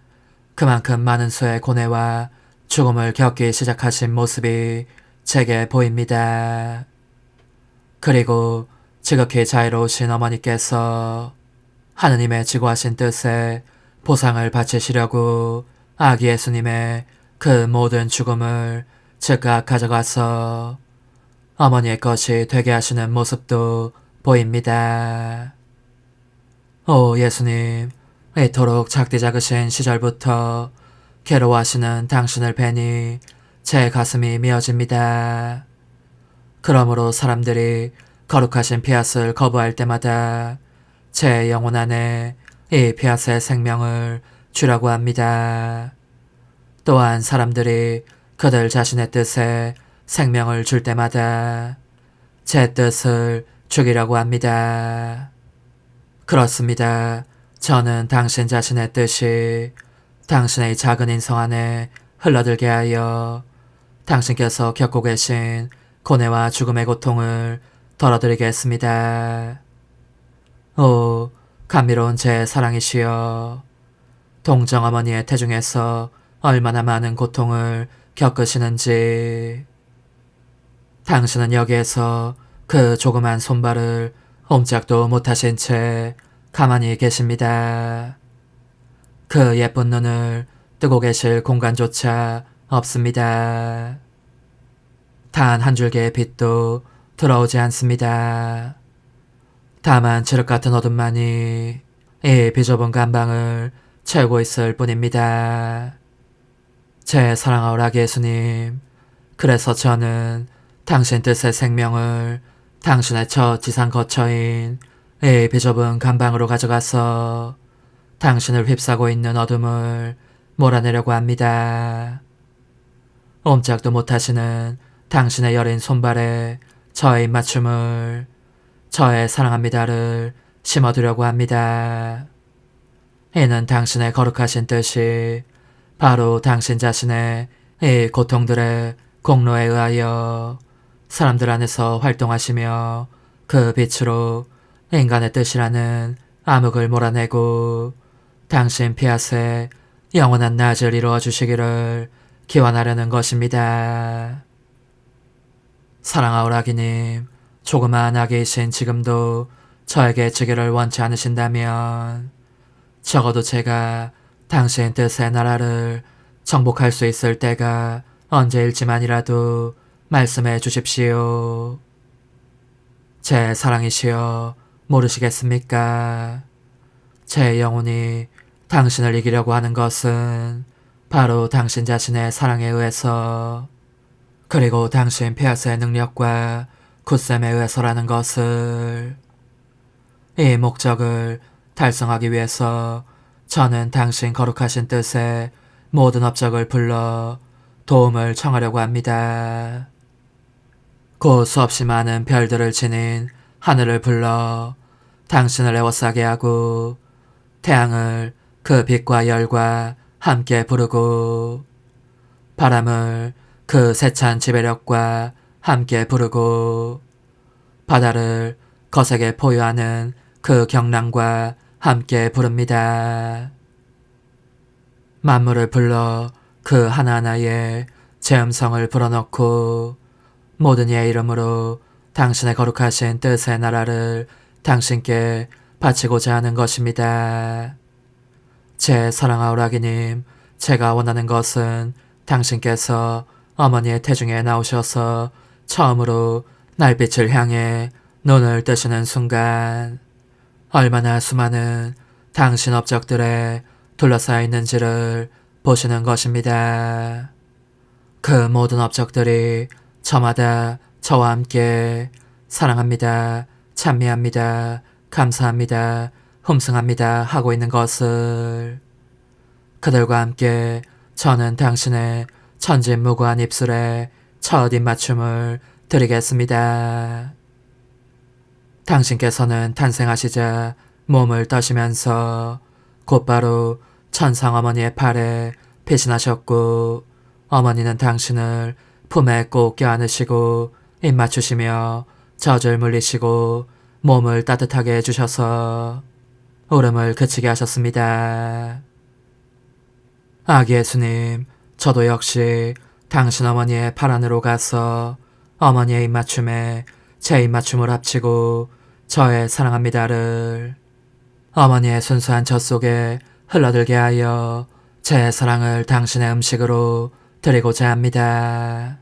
그만큼 많은 수의 고뇌와 죽음을 겪기 시작하신 모습이 제게 보입니다. 그리고 지극히 자유로우신 어머니께서 하느님의 지고하신 뜻에 보상을 바치시려고 아기 예수님의 그 모든 죽음을 즉각 가져가서 어머니의 것이 되게 하시는 모습도 보입니다. 오 예수님, 이토록 작디 작으신 시절부터 괴로워하시는 당신을 뵈니 제 가슴이 미어집니다. 그러므로 사람들이 거룩하신 피앗을 거부할 때마다 제 영혼 안에 이 피앗의 생명을 주려고 합니다. 또한 사람들이 그들 자신의 뜻에 생명을 줄 때마다 제 뜻을 죽이려고 합니다. 그렇습니다. 저는 당신 자신의 뜻이 당신의 작은 인성 안에 흘러들게 하여 당신께서 겪고 계신 고뇌와 죽음의 고통을 덜어드리겠습니다. 오, 감미로운 제 사랑이시여. 동정어머니의 태중에서 얼마나 많은 고통을 겪으시는지. 당신은 여기에서 그 조그만 손발을 옴짝도 못하신 채 가만히 계십니다. 그 예쁜 눈을 뜨고 계실 공간조차 없습니다. 단 한 줄기의 빛도 들어오지 않습니다. 다만 칠흑 같은 어둠만이 이 비좁은 감방을 채우고 있을 뿐입니다. 제 사랑하오 라기 예수님, 그래서 저는 당신 뜻의 생명을 당신의 첫 지상 거처인 이 비좁은 감방으로 가져가서 당신을 휩싸고 있는 어둠을 몰아내려고 합니다. 옴짝도 못하시는 당신의 여린 손발에 저의 입맞춤을, 저의 사랑합니다를 심어두려고 합니다. 이는 당신의 거룩하신 뜻이 바로 당신 자신의 이 고통들의 공로에 의하여 사람들 안에서 활동하시며 그 빛으로 인간의 뜻이라는 암흑을 몰아내고 당신 피아스의 영원한 낮을 이루어 주시기를 기원하려는 것입니다. 사랑하오 라기님, 조그마한 아기이신 지금도 저에게 주기를 원치 않으신다면 적어도 제가 당신 뜻의 나라를 정복할 수 있을 때가 언제일지만이라도 말씀해 주십시오. 제 사랑이시여, 모르시겠습니까? 제 영혼이 당신을 이기려고 하는 것은 바로 당신 자신의 사랑에 의해서, 그리고 당신 피아스의 능력과 굳셈에 의해서라는 것을, 이 목적을 달성하기 위해서 저는 당신 거룩하신 뜻에 모든 업적을 불러 도움을 청하려고 합니다. 곧 수없이 많은 별들을 지닌 하늘을 불러 당신을 에워싸게 하고 태양을 그 빛과 열과 함께 부르고 바람을 그 세찬 지배력과 함께 부르고 바다를 거세게 포효하는 그 경랑과 함께 부릅니다. 만물을 불러 그 하나하나에 제 음성을 불어넣고 모든 이의 이름으로 당신의 거룩하신 뜻의 나라를 당신께 바치고자 하는 것입니다. 제 사랑하오 라기님, 제가 원하는 것은 당신께서 어머니의 태중에 나오셔서 처음으로 날빛을 향해 눈을 뜨시는 순간 얼마나 수많은 당신 업적들에 둘러싸여 있는지를 보시는 것입니다. 그 모든 업적들이 저마다 저와 함께 사랑합니다, 찬미합니다, 감사합니다, 흠승합니다 하고 있는 것을, 그들과 함께 저는 당신의 천진무구한 입술에 첫 입맞춤을 드리겠습니다. 당신께서는 탄생하시자 몸을 떠시면서 곧바로 천상 어머니의 팔에 배신하셨고 어머니는 당신을 품에 꼭 껴안으시고 입맞추시며 젖을 물리시고 몸을 따뜻하게 해주셔서 울음을 그치게 하셨습니다. 아기 예수님, 저도 역시 당신 어머니의 팔 안으로 가서 어머니의 입맞춤에 제 입맞춤을 합치고 저의 사랑합니다를 어머니의 순수한 젖 속에 흘러들게 하여 제 사랑을 당신의 음식으로 드리고자 합니다.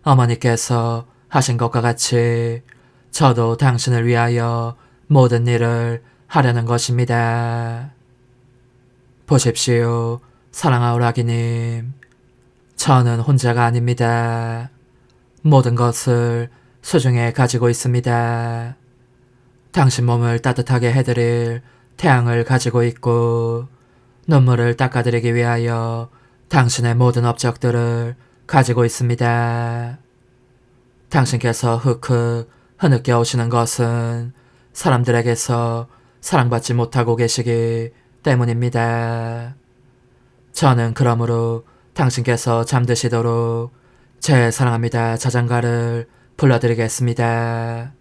어머니께서 하신 것과 같이 저도 당신을 위하여 모든 일을 하려는 것입니다. 보십시오, 사랑하오 라기님. 저는 혼자가 아닙니다. 모든 것을 소중히 가지고 있습니다. 당신 몸을 따뜻하게 해드릴 태양을 가지고 있고 눈물을 닦아드리기 위하여 당신의 모든 업적들을 가지고 있습니다. 당신께서 흑흑 흐느껴 오시는 것은 사람들에게서 사랑받지 못하고 계시기 때문입니다. 저는 그러므로 당신께서 잠드시도록 제 사랑합니다 자장가를 불러드리겠습니다.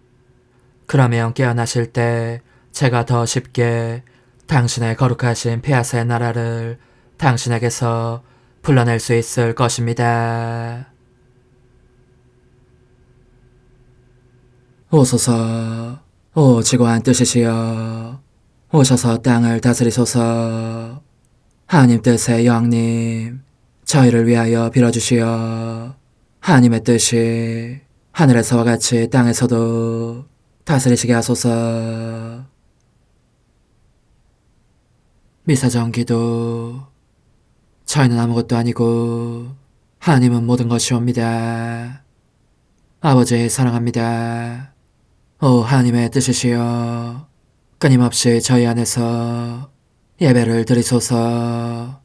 그러면 깨어나실 때 제가 더 쉽게 당신의 거룩하신 폐하사의 나라를 당신에게서 불러낼 수 있을 것입니다. 오소서, 오 지고한 뜻이시여, 오셔서 땅을 다스리소서. 하나님 뜻의 여왕님, 저희를 위하여 빌어주시어. 하나님의 뜻이 하늘에서와 같이 땅에서도 다스리시게 하소서. 미사정 기도. 저희는 아무것도 아니고 하나님은 모든 것이옵니다. 아버지 사랑합니다. 오 하나님의 뜻이시여, 끊임없이 저희 안에서 예배를 드리소서.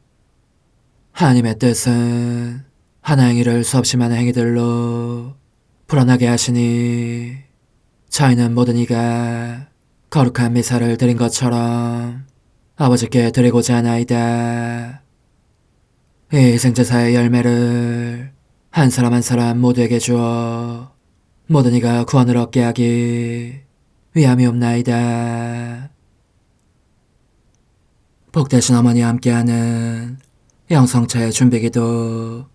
하나님의 뜻은 하나 행위를 수없이 많은 행위들로 불어나게 하시니 저희는 모든 이가 거룩한 미사를 드린 것처럼 아버지께 드리고자 하나이다. 이 희생제사의 열매를 한 사람 한 사람 모두에게 주어 모든 이가 구원을 얻게 하기 위함이옵나이다. 복되신 어머니와 함께하는 영성차의 준비기도.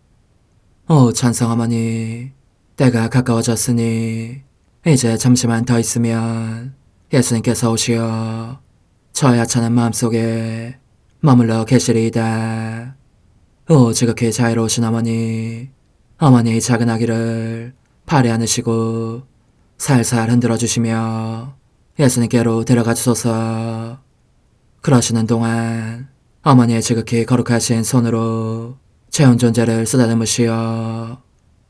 오 찬성 어머니, 때가 가까워졌으니 이제 잠시만 더 있으면 예수님께서 오시어 저의 하찮은 마음속에 머물러 계시리이다. 오 지극히 자유로우신 어머니, 어머니의 작은 아기를 팔에 안으시고 살살 흔들어 주시며 예수님께로 데려가 주소서. 그러시는 동안 어머니의 지극히 거룩하신 손으로 제 온 존재를 쓰다듬으시어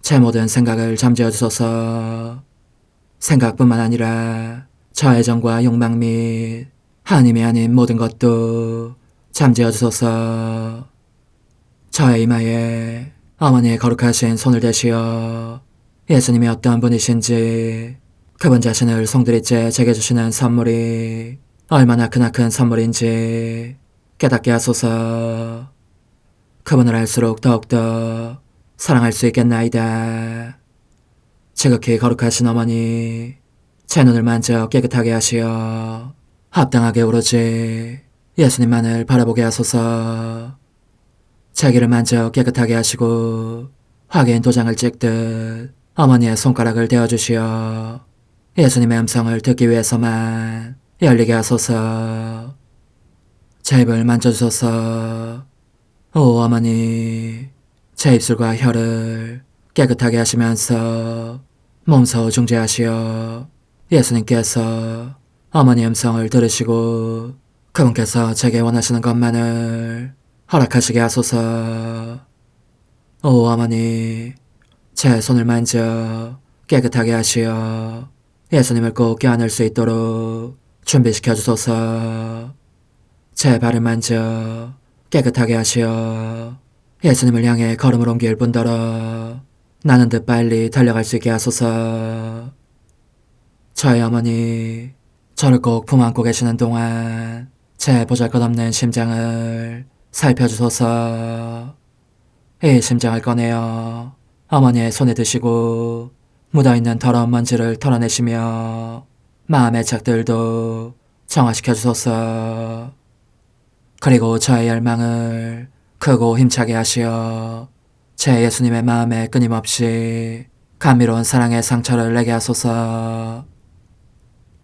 제 모든 생각을 잠재워 주소서. 생각뿐만 아니라 저의 애정과 욕망 및 하나님이 아닌 모든 것도 잠재워 주소서. 저의 이마에 어머니의 거룩하신 손을 대시어 예수님이 어떤 분이신지, 그분 자신을 송두리째 제게 주시는 선물이 얼마나 크나큰 선물인지 깨닫게 하소서. 그분을 알수록 더욱더 사랑할 수 있겠나이다. 지극히 거룩하신 어머니, 제 눈을 만져 깨끗하게 하시어 합당하게 오로지 예수님만을 바라보게 하소서. 제 귀를 만져 깨끗하게 하시고 확인 도장을 찍듯 어머니의 손가락을 대어주시어 예수님의 음성을 듣기 위해서만 열리게 하소서. 제 입을 만져주소서. 오 어머니, 제 입술과 혀를 깨끗하게 하시면서 몸소 중재하시어 예수님께서 어머니의 음성을 들으시고 그분께서 제게 원하시는 것만을 허락하시게 하소서. 오 어머니, 제 손을 만져 깨끗하게 하시어 예수님을 꼭 껴안을 수 있도록 준비시켜 주소서. 제 발을 만져 깨끗하게 하시어 예수님을 향해 걸음을 옮길 뿐더러 나는 듯 빨리 달려갈 수 있게 하소서. 저의 어머니, 저를 꼭 품 안고 계시는 동안 제 보잘것없는 심장을 살펴주소서. 이 심장을 꺼내어 어머니의 손에 드시고 묻어있는 더러운 먼지를 털어내시며 마음의 착들도 정화시켜 주소서. 그리고 저의 열망을 크고 힘차게 하시어 제 예수님의 마음에 끊임없이 감미로운 사랑의 상처를 내게 하소서.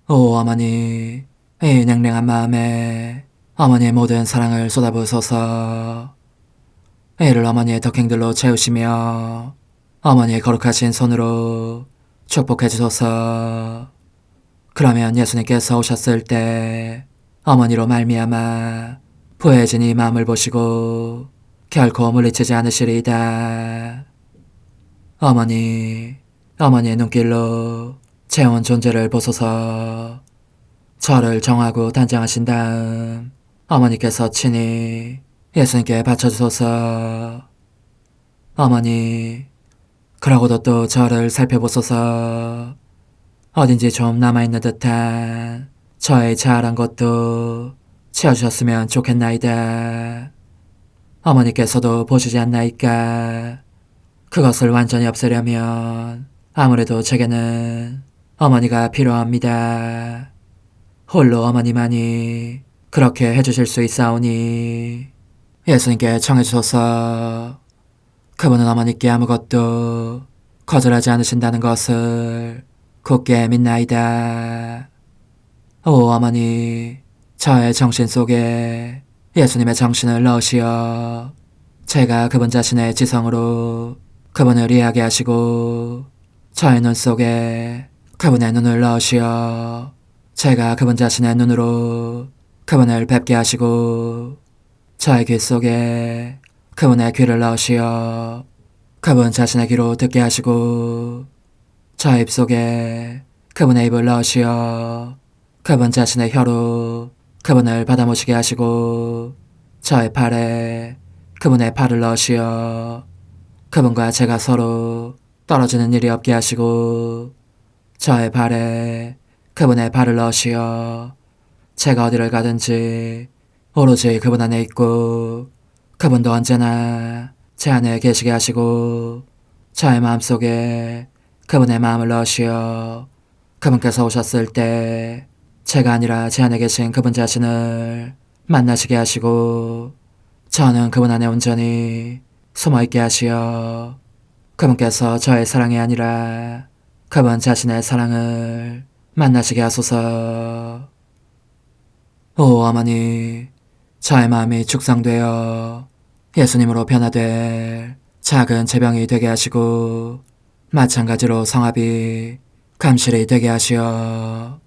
오 어머니, 이 냉랭한 마음에 어머니의 모든 사랑을 쏟아부으소서. 이를 어머니의 덕행들로 채우시며 어머니의 거룩하신 손으로 축복해 주소서. 그러면 예수님께서 오셨을 때 어머니로 말미암아 부해진 이 마음을 보시고 결코 물리치지 않으시리이다. 어머니, 어머니의 눈길로 제 온 존재를 보소서. 저를 정하고 단장하신 다음 어머니께서 친히 예수님께 바쳐주소서. 어머니, 그러고도 또 저를 살펴보소서. 어딘지 좀 남아있는 듯한 저의 자아란 것도 채워주셨으면 좋겠나이다. 어머니께서도 보시지 않나이까? 그것을 완전히 없애려면 아무래도 제게는 어머니가 필요합니다. 홀로 어머니만이 그렇게 해주실 수 있사오니 예수님께 청해주소서. 그분은 어머니께 아무것도 거절하지 않으신다는 것을 굳게 믿나이다. 오 어머니, 저의 정신 속에 예수님의 정신을 넣으시어 제가 그분 자신의 지성으로 그분을 이해하게 하시고 저의 눈 속에 그분의 눈을 넣으시어 제가 그분 자신의 눈으로 그분을 뵙게 하시고 저의 귀 속에 그분의 귀를 넣으시어 그분 자신의 귀로 듣게 하시고 저의 입 속에 그분의 입을 넣으시어 그분 자신의 혀로 그분을 받아모시게 하시고 저의 팔에 그분의 팔을 넣으시어 그분과 제가 서로 떨어지는 일이 없게 하시고 저의 발에 그분의 발을 넣으시어 제가 어디를 가든지 오로지 그분 안에 있고 그분도 언제나 제 안에 계시게 하시고 저의 마음속에 그분의 마음을 넣으시어 그분께서 오셨을 때 제가 아니라 제 안에 계신 그분 자신을 만나시게 하시고 저는 그분 안에 온전히 숨어있게 하시어 그분께서 저의 사랑이 아니라 그분 자신의 사랑을 만나시게 하소서. 오 어머니, 저의 마음이 축성되어 예수님으로 변화될 작은 제병이 되게 하시고 마찬가지로 성합이 감실이 되게 하시어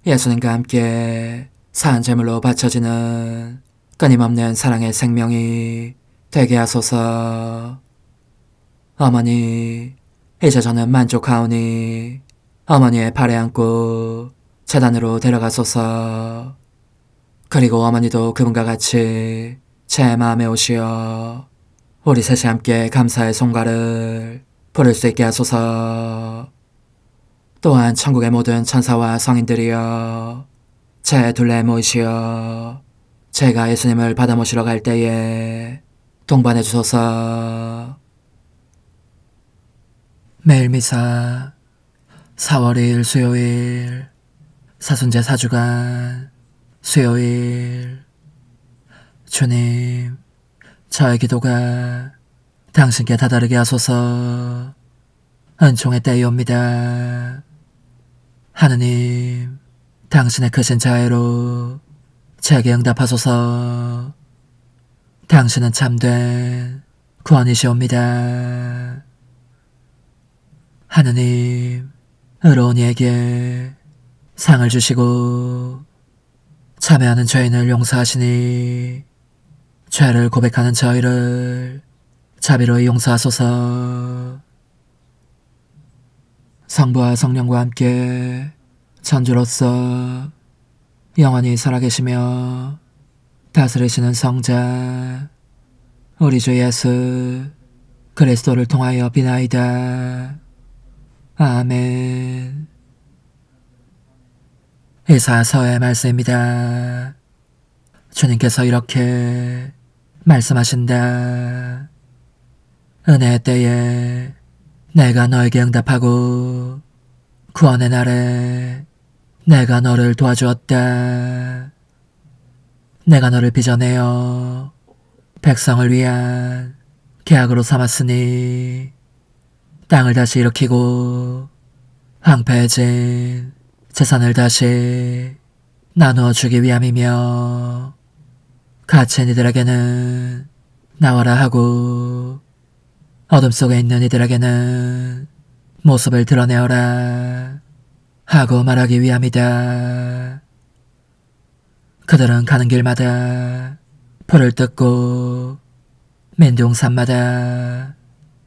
예수님과 함께 산 제물로 바쳐지는 끊임없는 사랑의 생명이 되게 하소서. 어머니, 이제 저는 만족하오니 어머니의 발에 안고 제단으로 데려가소서. 그리고 어머니도 그분과 같이 제 마음에 오시어 우리 셋이 함께 감사의 송가를 부를 수 있게 하소서. 또한 천국의 모든 천사와 성인들이여 제 둘레에 모이시어 제가 예수님을 받아 모시러 갈 때에 동반해 주소서. 매일 미사 4월 2일 수요일 사순제 4주간 수요일. 주님, 저의 기도가 당신께 다다르게 하소서. 은총의 때이옵니다. 하느님, 당신의 크신 자애로 제게 응답하소서. 당신은 참된 구원이시옵니다. 하느님, 의로운 이에게 상을 주시고 참회하는 죄인을 용서하시니 죄를 고백하는 저희를 자비로이 용서하소서. 성부와 성령과 함께 천주로서 영원히 살아계시며 다스리시는 성자 우리 주 예수 그리스도를 통하여 비나이다. 아멘. 이사야서의 말씀입니다. 주님께서 이렇게 말씀하신다. 은혜의 때에 내가 너에게 응답하고 구원의 날에 내가 너를 도와주었다. 내가 너를 빚어내어 백성을 위한 계약으로 삼았으니 땅을 다시 일으키고 황폐해진 재산을 다시 나누어 주기 위함이며 갇힌 이들에게는 나와라 하고 어둠 속에 있는 이들에게는 모습을 드러내어라 하고 말하기 위함이다. 그들은 가는 길마다 풀을 뜯고 민둥산마다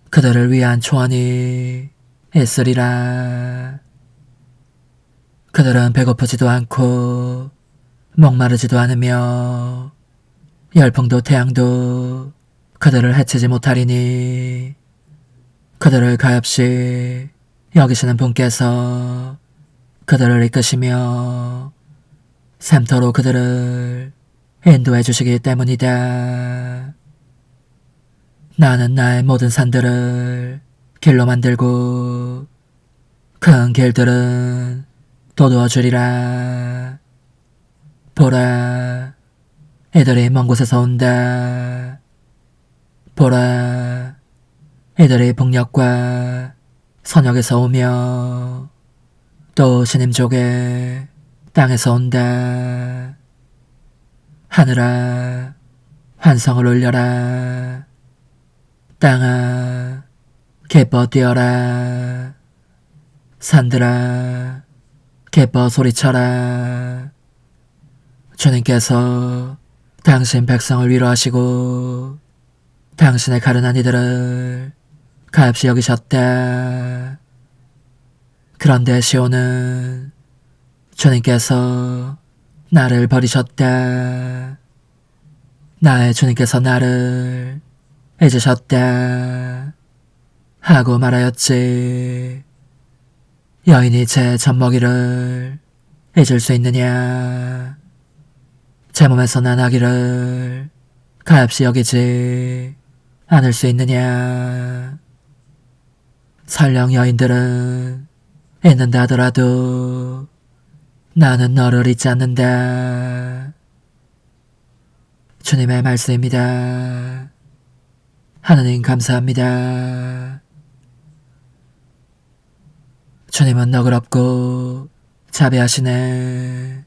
그들을 위한 초원이 있으리라. 그들은 배고프지도 않고 목마르지도 않으며 열풍도 태양도 그들을 해치지 못하리니 그들을 가엾이 여기시는 분께서 그들을 이끄시며 샘터로 그들을 인도해 주시기 때문이다. 나는 나의 모든 산들을 길로 만들고 큰 길들은 도두어 주리라. 보라, 이들이 먼 곳에서 온다. 보라, 이들이 북녘과 서녘에서 오며 또 신임족의 땅에서 온다. 하늘아, 환성을 울려라. 땅아, 기뻐 뛰어라. 산들아, 기뻐 소리쳐라. 주님께서 당신 백성을 위로하시고 당신의 가련한 이들을 가엾이 여기셨다. 그런데 시온은 주님께서 나를 버리셨다. 나의 주님께서 나를 잊으셨다 하고 말하였지. 여인이 제 젖먹이를 잊을 수 있느냐. 제 몸에서 난 아기를 가엾이 여기지 않을 수 있느냐. 설령 여인들은 잊는다 하더라도 나는 너를 잊지 않는다. 주님의 말씀입니다. 하느님 감사합니다. 주님은 너그럽고 자비하시네.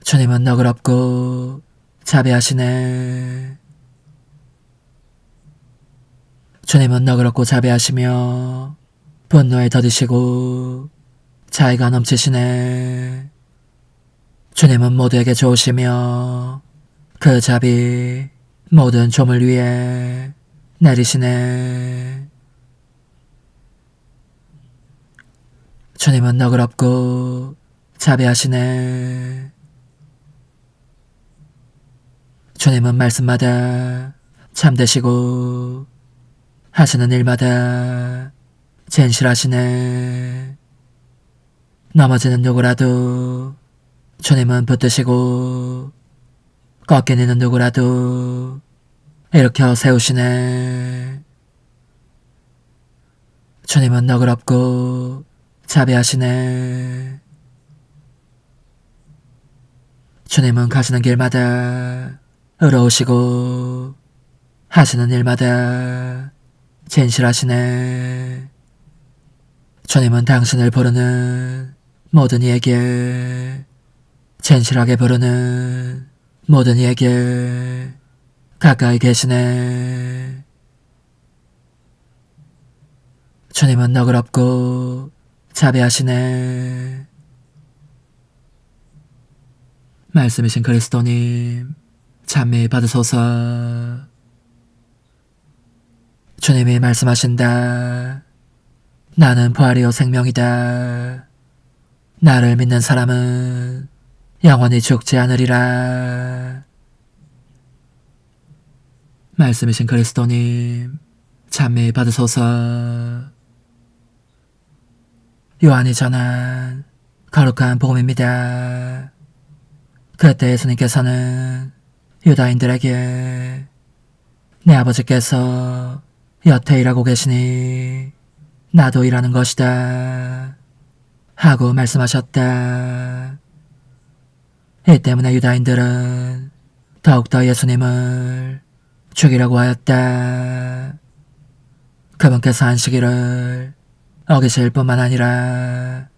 주님은 너그럽고 자비하시네. 주님은 너그럽고 자비하시며 분노에 더디시고 자애가 넘치시네. 주님은 모두에게 좋으시며 그 자비 모든 좀을 위해 내리시네. 주님은 너그럽고 자비하시네. 주님은 말씀마다 참되시고 하시는 일마다 진실하시네. 넘어지는 누구라도 주님은 붙드시고 꺾이는 누구라도 일으켜 세우시네. 주님은 너그럽고 자비하시네. 주님은 가시는 길마다 의로우시고 하시는 일마다 진실하시네. 주님은 당신을 부르는 모든 이에게, 진실하게 부르는 모든 이에게 가까이 계시네. 주님은 너그럽고 자비하시네. 말씀이신 그리스도님, 찬미 받으소서. 주님이 말씀하신다. 나는 부활이요 생명이다. 나를 믿는 사람은 영원히 죽지 않으리라. 말씀이신 그리스도님, 찬미 받으소서. 요한이 전한 거룩한 복음입니다. 그때 예수님께서는 유다인들에게 내 아버지께서 여태 일하고 계시니 나도 일하는 것이다 하고 말씀하셨다. 이 때문에 유다인들은 더욱더 예수님을 죽이려고 하였다. 그분께서 안식일을 어기실 뿐만 아니라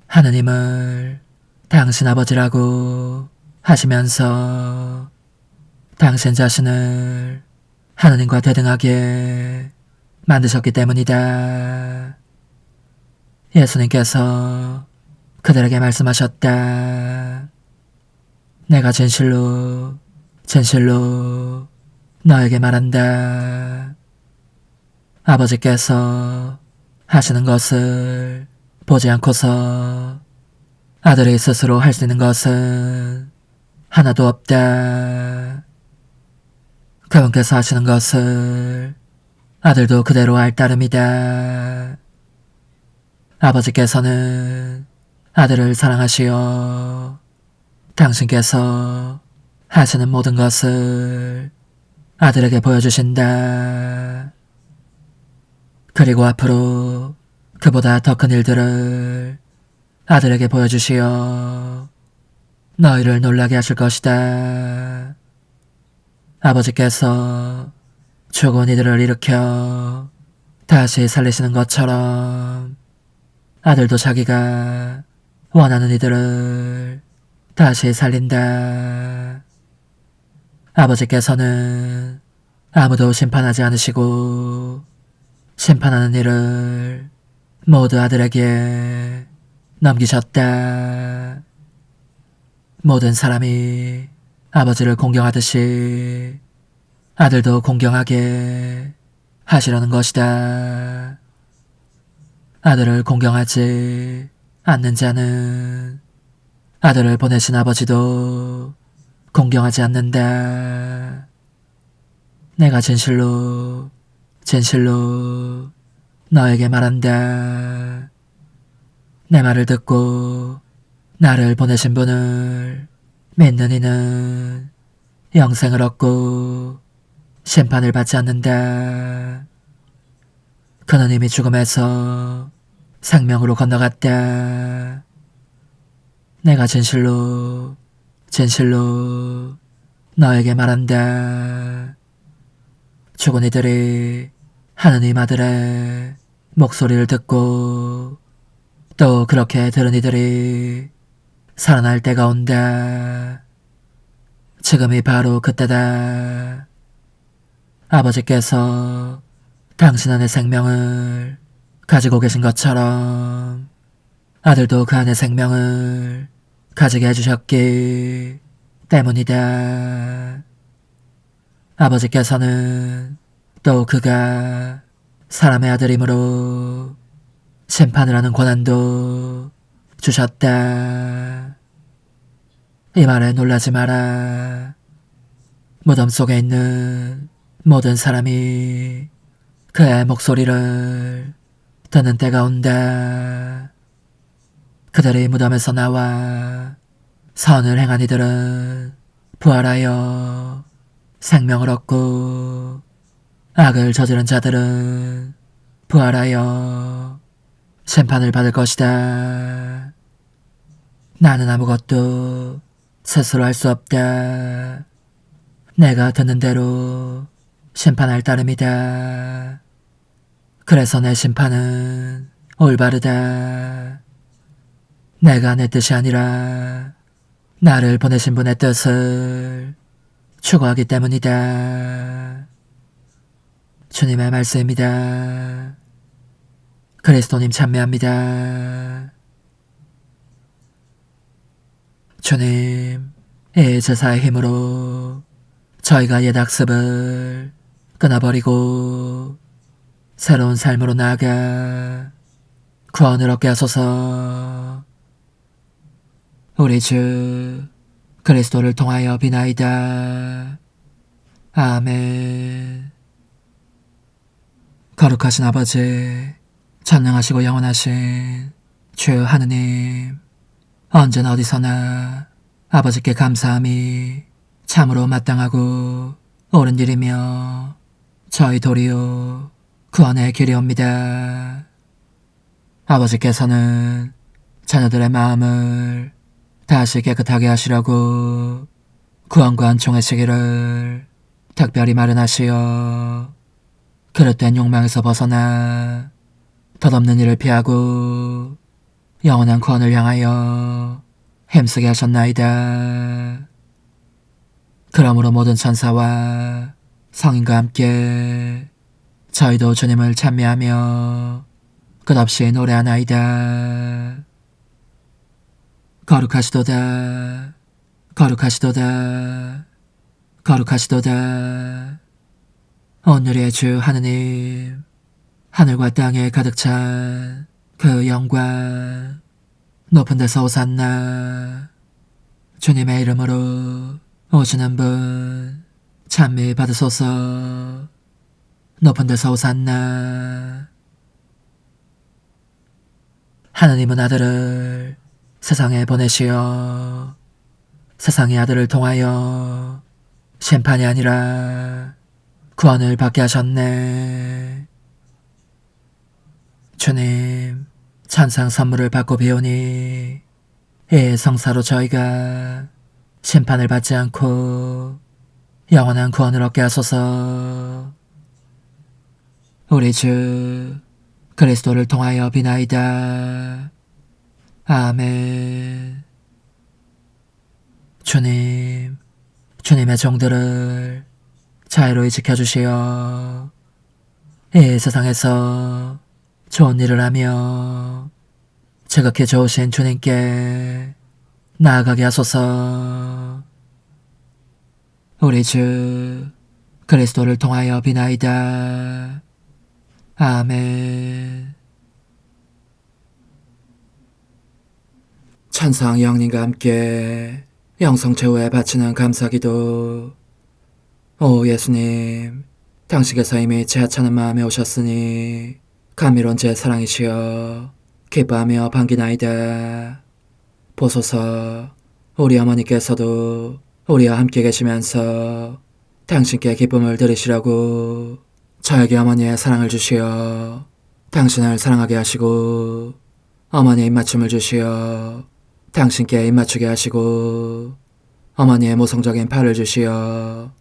하느님을 당신 아버지라고 하시면서 당신 자신을 하느님과 대등하게 만드셨기 때문이다. 예수님께서 그들에게 말씀하셨다. 내가 진실로 진실로 너에게 말한다. 아버지께서 하시는 것을 보지 않고서 아들이 스스로 할 수 있는 것은 하나도 없다. 그분께서 하시는 것을 아들도 그대로 할 따름이다. 아버지께서는 아들을 사랑하시어 당신께서 하시는 모든 것을 아들에게 보여주신다. 그리고 앞으로 그보다 더 큰 일들을 아들에게 보여주시어 너희를 놀라게 하실 것이다. 아버지께서 죽은 이들을 일으켜 다시 살리시는 것처럼 아들도 자기가 원하는 이들을 다시 살린다. 아버지께서는 아무도 심판하지 않으시고 심판하는 일을 모두 아들에게 넘기셨다. 모든 사람이 아버지를 공경하듯이 아들도 공경하게 하시려는 것이다. 아들을 공경하지 않는 자는 아들을 보내신 아버지도 공경하지 않는다. 내가 진실로 너에게 말한다. 내 말을 듣고 나를 보내신 분을 믿는 이는 영생을 얻고 심판을 받지 않는다. 그는 이미 죽음에서 생명으로 건너갔다. 내가 진실로 너에게 말한다. 죽은 이들이 하느님 아들의 목소리를 듣고 또 그렇게 들은 이들이 살아날 때가 온다. 지금이 바로 그때다. 아버지께서 당신 안의 생명을 가지고 계신 것처럼 아들도 그 안의 생명을 가지게 해주셨기 때문이다. 아버지께서는 또 그가 사람의 아들이므로 심판을 하는 권한도 주셨다. 이 말에 놀라지 마라. 무덤 속에 있는 모든 사람이 그의 목소리를 듣는 때가 온다. 그들이 무덤에서 나와 선을 행한 이들은 부활하여 생명을 얻고 악을 저지른 자들은 부활하여 심판을 받을 것이다. 나는 아무것도 스스로 할 수 없다. 내가 듣는 대로 심판할 따름이다. 그래서 내 심판은 올바르다. 내가 내 뜻이 아니라 나를 보내신 분의 뜻을 추구하기 때문이다. 주님의 말씀입니다. 그리스도님 찬미합니다. 주님, 이 제사의 힘으로 저희가 옛 악습을 끊어버리고 새로운 삶으로 나아가 구원을 얻게 하소서. 우리 주 그리스도를 통하여 비나이다. 아멘. 거룩하신 아버지, 전능하시고 영원하신 주 하느님, 언제나 어디서나 아버지께 감사함이 참으로 마땅하고 옳은 일이며 저희 도리요 구원의 길이옵니다. 아버지께서는 자녀들의 마음을 다시 깨끗하게 하시려고 구원과 은총의 시기를 특별히 마련하시어 그릇된 욕망에서 벗어나 덧없는 일을 피하고 영원한 구원을 향하여 힘쓰게 하셨나이다. 그러므로 모든 천사와 성인과 함께 저희도 주님을 찬미하며 끝없이 노래하나이다. 거룩하시도다. 거룩하시도다. 거룩하시도다. 오늘의 주 하느님, 하늘과 땅에 가득 찬 그 영광, 높은 데서 오산나. 주님의 이름으로 오시는 분 찬미 받으소서. 높은 데서 오산나. 하느님은 아들을 세상에 보내시어 세상의 아들을 통하여 심판이 아니라 구원을 받게 하셨네. 주님, 천상 선물을 받고 배우니 이 성사로 저희가 심판을 받지 않고 영원한 구원을 얻게 하소서. 우리 주 그리스도를 통하여 비나이다. 아멘. 주님, 주님의 종들을 자유로이 지켜주시어 이 세상에서 좋은 일을 하며 지극히 좋으신 주님께 나아가게 하소서. 우리 주 그리스도를 통하여 비나이다. 아멘. 천상 영님과 함께 영성 최후에 바치는 감사기도. 오 예수님, 당신께서 이미 제 하찮은 마음에 오셨으니 감미로운 제 사랑이시여 기뻐하며 반기나이다. 보소서, 우리 어머니께서도 우리와 함께 계시면서 당신께 기쁨을 들으시라고 저에게 어머니의 사랑을 주시어 당신을 사랑하게 하시고 어머니의 입맞춤을 주시어 당신께 입맞추게 하시고 어머니의 모성적인 팔을 주시어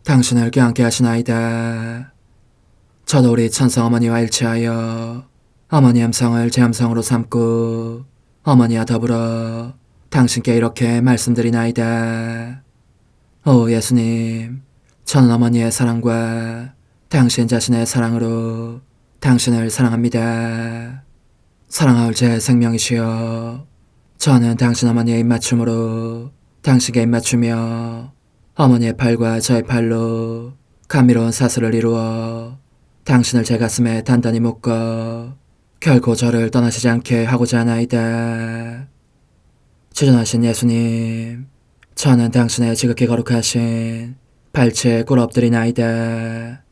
당신을 껴안게 하시나이다. 저도 우리 천성 어머니와 일치하여 어머니 음성을 제 음성으로 삼고 어머니와 더불어 당신께 이렇게 말씀드리나이다. 오 예수님, 저는 어머니의 사랑과 당신 자신의 사랑으로 당신을 사랑합니다. 사랑하올 제 생명이시여, 저는 당신 어머니의 입맞춤으로 당신께 입맞추며 어머니의 팔과 저의 팔로 감미로운 사슬을 이루어 당신을 제 가슴에 단단히 묶어 결코 저를 떠나시지 않게 하고자 하나이다. 지존하신 예수님, 저는 당신의 지극히 거룩하신 발치에 꿇어 엎드리나이다.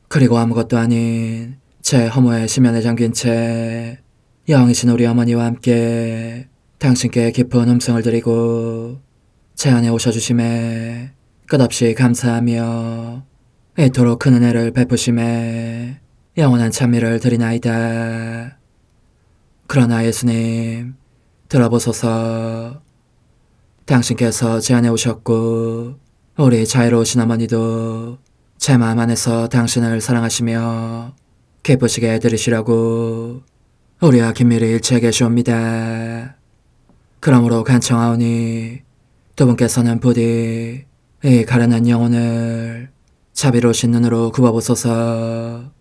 그리고 아무것도 아닌 제 허무에 심연에 잠긴 채 영이신 우리 어머니와 함께 당신께 깊은 음성을 드리고 제 안에 오셔주심에 끝없이 감사하며 이토록 큰 은혜를 베푸심에 영원한 찬미를 드리나이다. 그러나 예수님, 들어보소서. 당신께서 제 안에 오셨고 우리 자유로우신 어머니도 제 마음 안에서 당신을 사랑하시며 기쁘시게 들으시라고 우리와 긴밀히 일치해 계시옵니다. 그러므로 간청하오니 두 분께서는 부디 이 가련한 영혼을 자비로우신 눈으로 굽어보소서.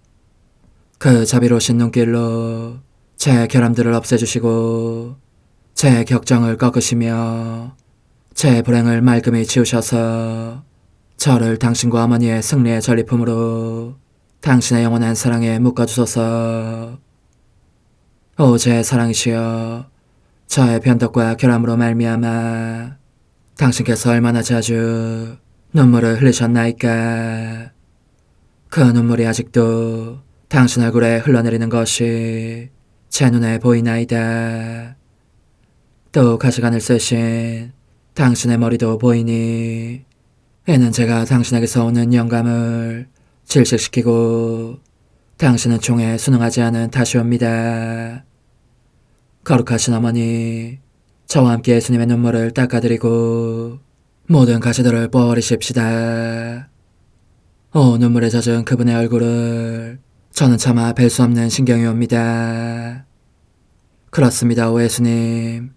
그 자비로우신 눈길로 제 결함들을 없애주시고 제 격정을 꺾으시며 제 불행을 말끔히 지우셔서 저를 당신과 어머니의 승리의 전리품으로 당신의 영원한 사랑에 묶어주소서. 오 제 사랑이시여, 저의 변덕과 결함으로 말미암아 당신께서 얼마나 자주 눈물을 흘리셨나이까. 그 눈물이 아직도 당신 얼굴에 흘러내리는 것이 제 눈에 보이나이다. 또 가시관을 쓰신 당신의 머리도 보이니 이는 제가 당신에게서 오는 영감을 질식시키고 당신은 총에 순응하지 않은 탓이옵니다. 거룩하신 어머니, 저와 함께 예수님의 눈물을 닦아드리고 모든 가시들을 뽑아버리십시다. 오 눈물에 젖은 그분의 얼굴을 저는 차마 뵐 수 없는 신경이 옵니다. 그렇습니다. 오 예수님,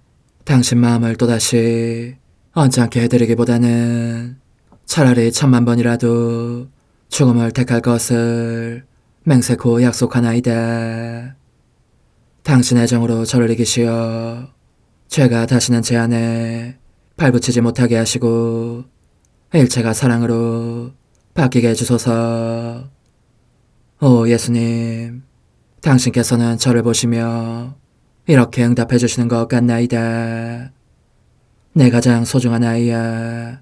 당신 마음을 또다시 언짢게 해드리기보다는 차라리 1000,000번이라도 죽음을 택할 것을 맹세코 약속하나이다. 당신의 정으로 저를 이기시어 죄가 다시는 제 안에 발붙이지 못하게 하시고 일체가 사랑으로 바뀌게 해주소서. 오 예수님, 당신께서는 저를 보시며 이렇게 응답해 주시는 것 같나이다. 내 가장 소중한 아이야.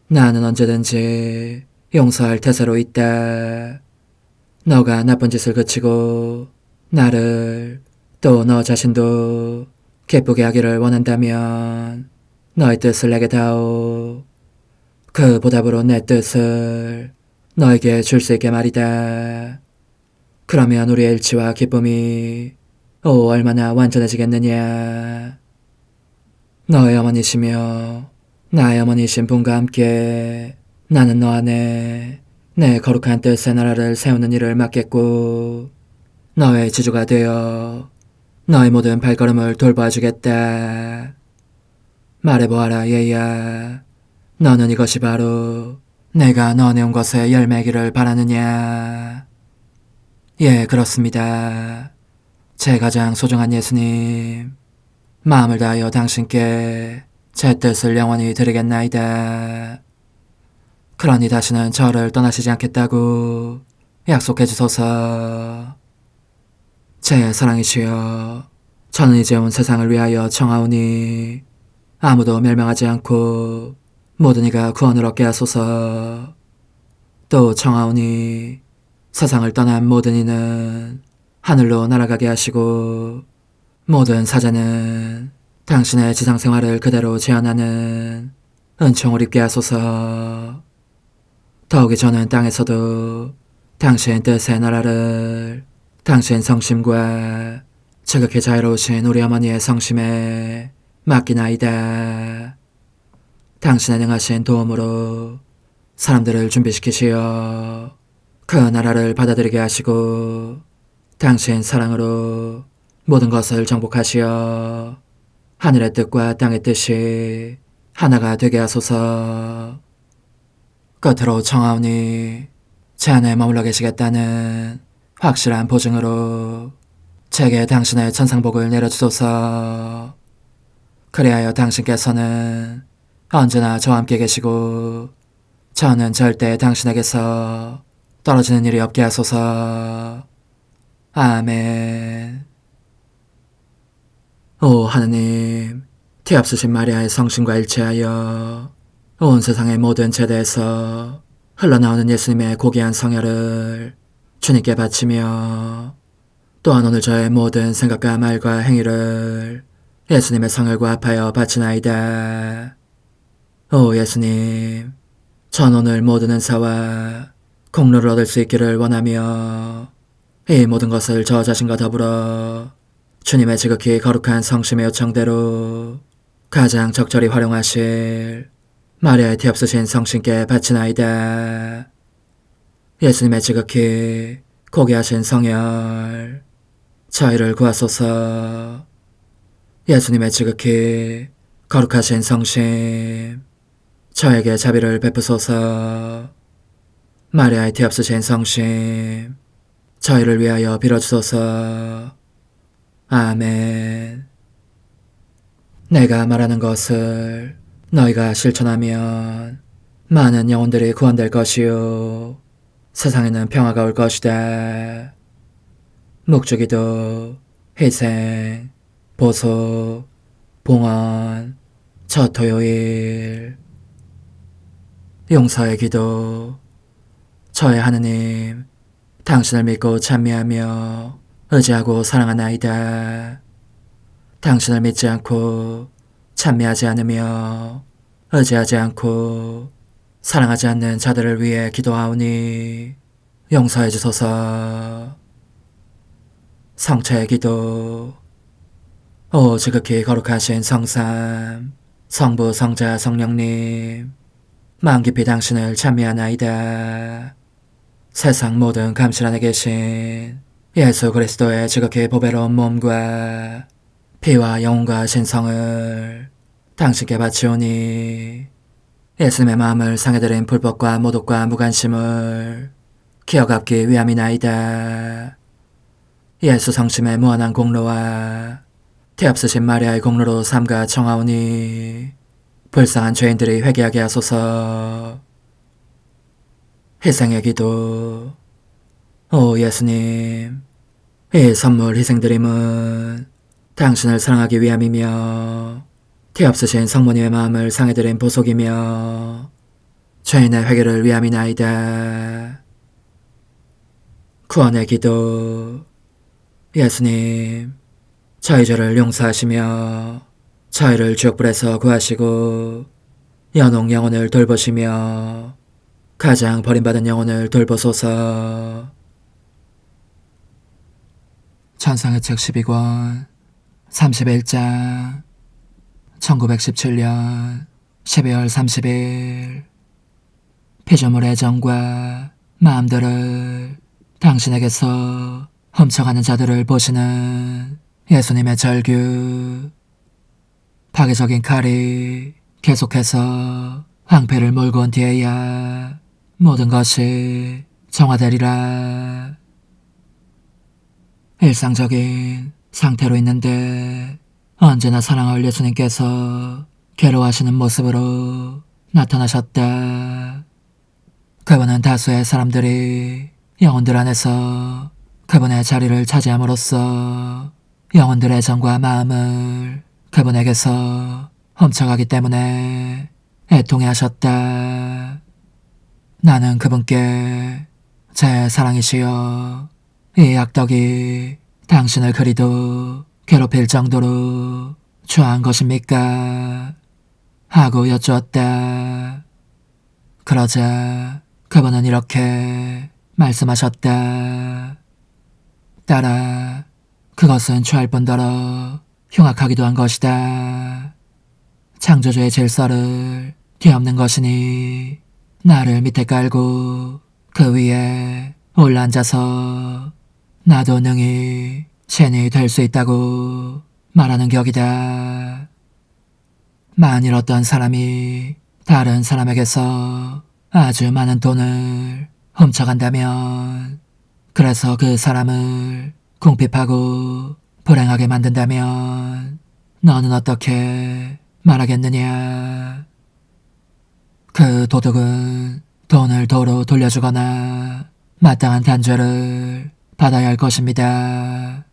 나는 언제든지 용서할 태세로 있다. 너가 나쁜 짓을 그치고 나를 또 너 자신도 기쁘게 하기를 원한다면 너의 뜻을 내게 다오. 그 보답으로 내 뜻을 너에게 줄 수 있게 말이다. 그러면 우리의 일치와 기쁨이 얼마나 완전해지겠느냐. 너의 어머니시며 나의 어머니신 분과 함께 나는 너 안에 내 거룩한 뜻의 나라를 세우는 일을 맡겠고 너의 지주가 되어 너의 모든 발걸음을 돌봐주겠다. 말해보아라 얘야. 너는 이것이 바로 내가 너네 온 것의 열매기를 바라느냐. 예, 그렇습니다. 제 가장 소중한 예수님, 마음을 다하여 당신께 제 뜻을 영원히 드리겠나이다. 그러니 다시는 저를 떠나시지 않겠다고 약속해 주소서. 제 사랑이시여, 저는 이제 온 세상을 위하여 청하오니 아무도 멸망하지 않고 모든 이가 구원을 얻게 하소서. 또 청하오니 세상을 떠난 모든 이는 하늘로 날아가게 하시고 모든 사자는 당신의 지상생활을 그대로 재현하는 은총을 입게 하소서. 더욱이 저는 땅에서도 당신 뜻의 나라를 당신 성심과 지극히 자유로우신 우리 어머니의 성심에 맡기나이다. 당신의 능하신 도움으로 사람들을 준비시키시어 그 나라를 받아들이게 하시고 당신 사랑으로 모든 것을 정복하시어 하늘의 뜻과 땅의 뜻이 하나가 되게 하소서. 끝으로 청하오니 제 안에 머물러 계시겠다는 확실한 보증으로 제게 당신의 천상복을 내려주소서. 그리하여 당신께서는 언제나 저와 함께 계시고 저는 절대 당신에게서 떨어지는 일이 없게 하소서. 아멘. 오 하느님, 티없으신 마리아의 성심과 일치하여 온 세상의 모든 제대에서 흘러나오는 예수님의 고귀한 성혈을 주님께 바치며 또한 오늘 저의 모든 생각과 말과 행위를 예수님의 성혈과 합하여 바치나이다. 오 예수님, 전 오늘 모든 은사와 공로를 얻을 수 있기를 원하며 이 모든 것을 저 자신과 더불어 주님의 지극히 거룩한 성심의 요청대로 가장 적절히 활용하실 마리아의 티없으신 성신께 바치나이다. 예수님의 지극히 고귀하신 성혈, 저희를 구하소서. 예수님의 지극히 거룩하신 성심, 저에게 자비를 베푸소서. 마리아의 티없으신 성심, 저희를 위하여 빌어주소서. 아멘. 내가 말하는 것을 너희가 실천하면 많은 영혼들이 구원될 것이요 세상에는 평화가 올 것이다. 묵주기도, 희생, 보소, 봉헌, 첫 토요일. 용서의 기도. 저의 하느님, 당신을 믿고 찬미하며 의지하고 사랑하나이다. 당신을 믿지 않고 찬미하지 않으며 의지하지 않고 사랑하지 않는 자들을 위해 기도하오니 용서해 주소서. 성체의 기도. 오 지극히 거룩하신 성삼, 성부, 성자, 성령님, 마음 깊이 당신을 찬미하나이다. 세상 모든 감실 안에 계신 예수 그리스도의 지극히 보배로운 몸과 피와 영혼과 신성을 당신께 바치오니 예수님의 마음을 상해드린 불법과 모독과 무관심을 기어갚기 위함이나이다. 예수 성심의 무한한 공로와 티없으신 마리아의 공로로 삼가 청하오니 불쌍한 죄인들이 회개하게 하소서. 희생의 기도. 오 예수님, 이 선물 희생드림은 당신을 사랑하기 위함이며 티 없으신 성모님의 마음을 상해드린 보속이며 죄인의 회개를 위함이나이다. 구원의 기도. 예수님, 저희 죄를 용서하시며 저희를 지옥불에서 구하시고 연옥 영혼을 돌보시며 가장 버림받은 영혼을 돌보소서. 천상의 책 12권 31장 1917년 12월 30일 피조물의 정과 마음들을 당신에게서 훔쳐가는 자들을 보시는 예수님의 절규. 파괴적인 칼이 계속해서 황폐를 몰고 온 뒤에야 모든 것이 정화되리라. 일상적인 상태로 있는데 언제나 사랑할 예수님께서 괴로워하시는 모습으로 나타나셨다. 그분은 다수의 사람들이 영혼들 안에서 그분의 자리를 차지함으로써 영혼들의 정과 마음을 그분에게서 훔쳐가기 때문에 애통해하셨다. 나는 그분께 제 사랑이시여 이 악덕이 당신을 그리도 괴롭힐 정도로 좋아한 것입니까? 하고 여쭈었다. 그러자 그분은 이렇게 말씀하셨다. 딸아, 그것은 취할 뿐더러 흉악하기도 한 것이다. 창조주의 질서를 뒤엎는 것이니 나를 밑에 깔고 그 위에 올라앉아서 나도 능히 신이 될 수 있다고 말하는 격이다. 만일 어떤 사람이 다른 사람에게서 아주 많은 돈을 훔쳐간다면, 그래서 그 사람을 궁핍하고 불행하게 만든다면 너는 어떻게 말하겠느냐? 그 도둑은 돈을 도로 돌려주거나 마땅한 단죄를 받아야 할 것입니다.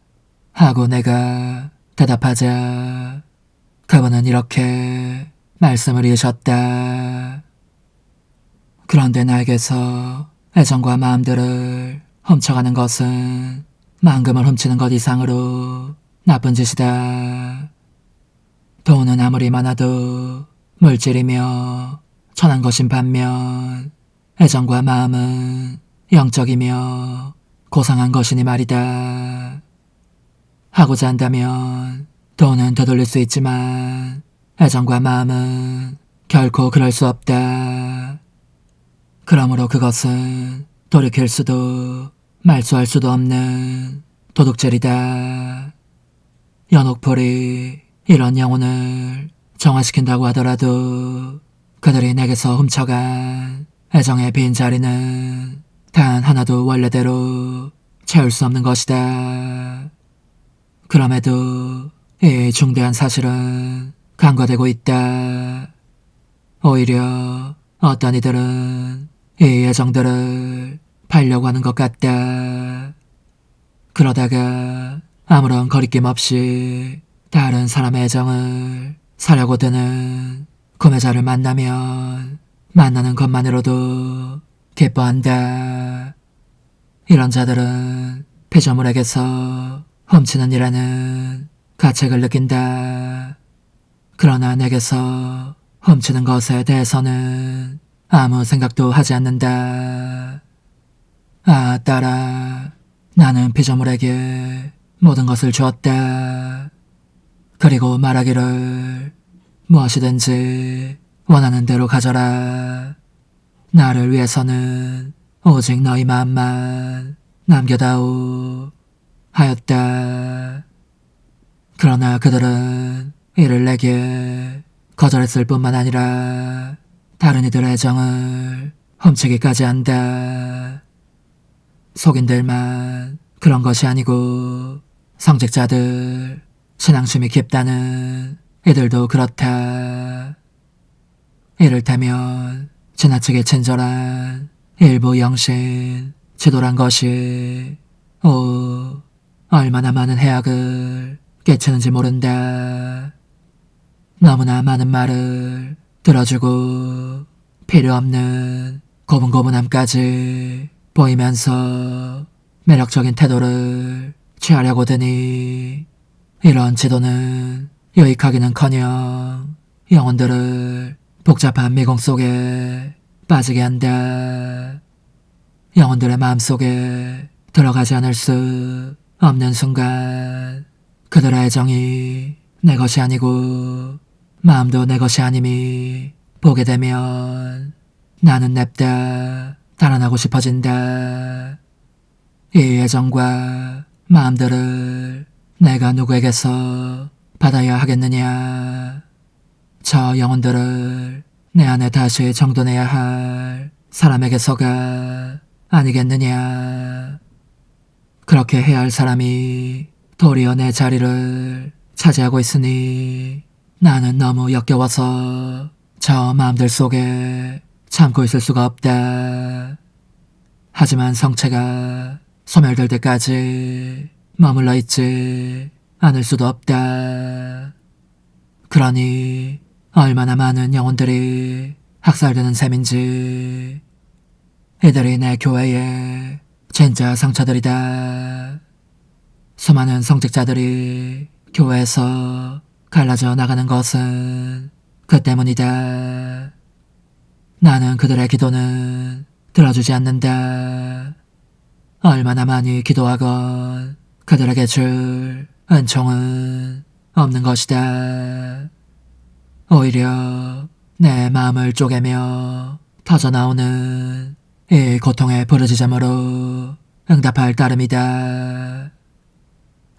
하고 내가 대답하자 그분은 이렇게 말씀을 이으셨다. 그런데 나에게서 애정과 마음들을 훔쳐가는 것은 만금을 훔치는 것 이상으로 나쁜 짓이다. 돈은 아무리 많아도 물질이며 천한 것인 반면 애정과 마음은 영적이며 고상한 것이니 말이다. 하고자 한다면 돈은 되돌릴 수 있지만 애정과 마음은 결코 그럴 수 없다. 그러므로 그것은 돌이킬 수도 말소할 수도 없는 도둑질이다. 연옥불이 이런 영혼을 정화시킨다고 하더라도 그들이 내게서 훔쳐간 애정의 빈자리는 단 하나도 원래대로 채울 수 없는 것이다. 그럼에도 이 중대한 사실은 간과되고 있다. 오히려 어떤 이들은 이 애정들을 팔려고 하는 것 같다. 그러다가 아무런 거리낌 없이 다른 사람의 애정을 사려고 드는 구매자를 만나면 만나는 것만으로도 기뻐한다. 이런 자들은 피조물에게서 훔치는 일에는 가책을 느낀다. 그러나 내게서 훔치는 것에 대해서는 아무 생각도 하지 않는다. 아, 딸아, 나는 피조물에게 모든 것을 주었다. 그리고 말하기를 무엇이든지 원하는 대로 가져라. 나를 위해서는 오직 너희 마음만 남겨다오 하였다. 그러나 그들은 이를 내게 거절했을 뿐만 아니라 다른 이들의 애정을 훔치기까지 한다. 속인들만 그런 것이 아니고 성직자들, 신앙심이 깊다는 이들도 그렇다. 이를테면 지나치게 친절한 일부 영신, 지도란 것이 얼마나 많은 해악을 끼치는지 모른다. 너무나 많은 말을 들어주고 필요 없는 고분고분함까지 보이면서 매력적인 태도를 취하려고 드니 이런 지도는 유익하기는커녕 영혼들을 복잡한 미궁 속에 빠지게 한다. 영혼들의 마음속에 들어가지 않을 수 없는 순간 그들의 애정이 내 것이 아니고 마음도 내 것이 아님이 보게 되면 나는 냅다 달아나고 싶어진다. 이 애정과 마음들을 내가 누구에게서 받아야 하겠느냐. 저 영혼들을 내 안에 다시 정돈해야 할 사람에게서가 아니겠느냐. 그렇게 해야 할 사람이 도리어 내 자리를 차지하고 있으니 나는 너무 역겨워서 저 마음들 속에 참고 있을 수가 없다. 하지만 성체가 소멸될 때까지 머물러 있지 않을 수도 없다. 그러니 얼마나 많은 영혼들이 학살되는 셈인지. 이들이 내 교회의 진짜 상처들이다. 수많은 성직자들이 교회에서 갈라져 나가는 것은 그 때문이다. 나는 그들의 기도는 들어주지 않는다. 얼마나 많이 기도하건 그들에게 줄 은총은 없는 것이다. 오히려 내 마음을 쪼개며 터져나오는 이 고통의 부르짖음으로 응답할 따름이다.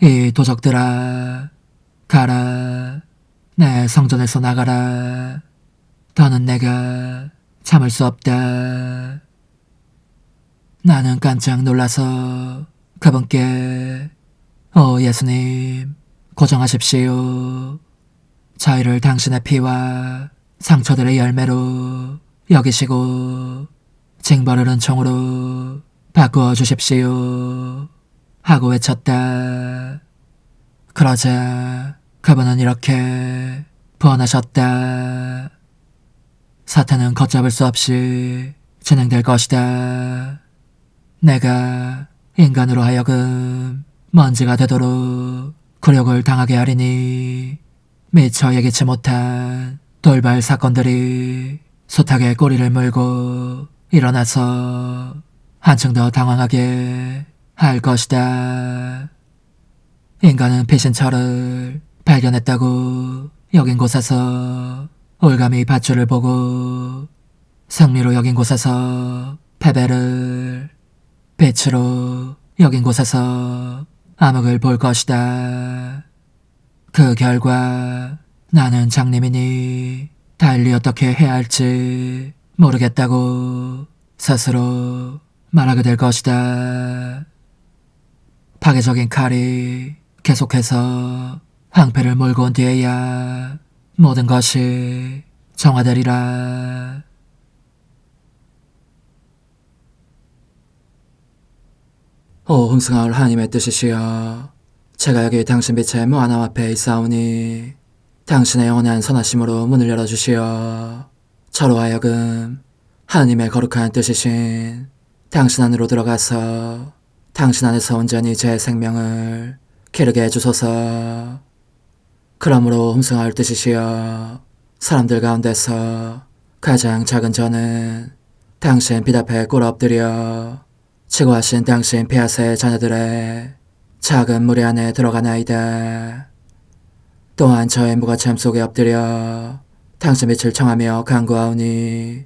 이 도적들아, 가라. 내 성전에서 나가라. 더는 내가 참을 수 없다. 나는 깜짝 놀라서 그분께 오 예수님, 고정하십시오. 저희를 당신의 피와 상처들의 열매로 여기시고 징벌을 은총으로 바꾸어 주십시오 하고 외쳤다. 그러자 그분은 이렇게 부언하셨다. 사탄은 걷잡을 수 없이 진행될 것이다. 내가 인간으로 하여금 먼지가 되도록 굴욕을 당하게 하리니 미처 예기치 못한 돌발 사건들이 숱하게 꼬리를 물고 일어나서 한층 더 당황하게 할 것이다. 인간은 피신처를 발견했다고 여긴 곳에서 올가미 밧줄을 보고 승리로 여긴 곳에서 패배를, 빛으로 여긴 곳에서 암흑을 볼 것이다. 그 결과 나는 장님이니 달리 어떻게 해야 할지 모르겠다고 스스로 말하게 될 것이다. 파괴적인 칼이 계속해서 항패를 몰고 온 뒤에야 모든 것이 정화되리라. 오 흥승하올 하나님의 뜻이시여, 제가 여기 당신 빛의 무한함 앞에 있사오니 당신의 영원한 선하심으로 문을 열어주시어 저로 하여금 하나님의 거룩한 뜻이신 당신 안으로 들어가서 당신 안에서 온전히 제 생명을 기르게 해주소서. 그러므로 흠승하올 뜻이시여, 사람들 가운데서 가장 작은 저는 당신 빛 앞에 꿇어 엎드려 지고하신 당신 폐하세 자녀들의 작은 무리 안에 들어가나이다. 또한 저의 무가참 속에 엎드려 당신 빛을 청하며 간구하오니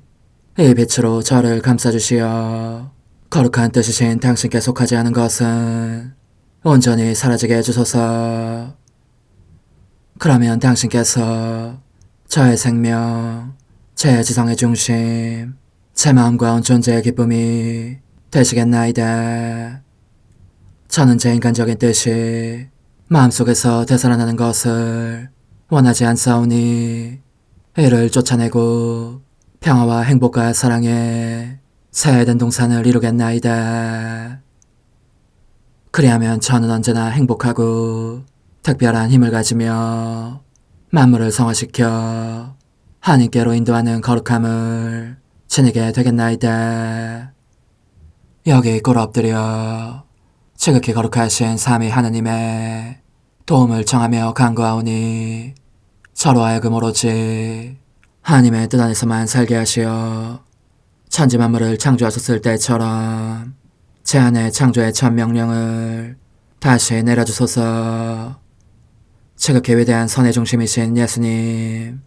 이 빛으로 저를 감싸주시어 거룩한 뜻이신 당신께 속하지 않은 것은 온전히 사라지게 해주소서. 그러면 당신께서 저의 생명, 제 지성의 중심, 제 마음과 온 존재의 기쁨이 되시겠나이다. 저는 제 인간적인 뜻이 마음속에서 되살아나는 것을 원하지 않사오니 이를 쫓아내고 평화와 행복과 사랑의 새해된 동산을 이루겠나이다. 그리하면 저는 언제나 행복하고 특별한 힘을 가지며 만물을 성화시켜 하나님께로 인도하는 거룩함을 지니게 되겠나이다. 여기 꿇어 엎드려 지극히 거룩하신 삼위 하느님의 도움을 청하며 간구하오니 저로 하여금 오로지 하나님의 뜻 안에서만 살게 하시어 천지 만물을 창조하셨을 때처럼 제 안에 창조의 첫 명령을 다시 내려주소서. 지극히 위대한 선의 중심이신 예수님,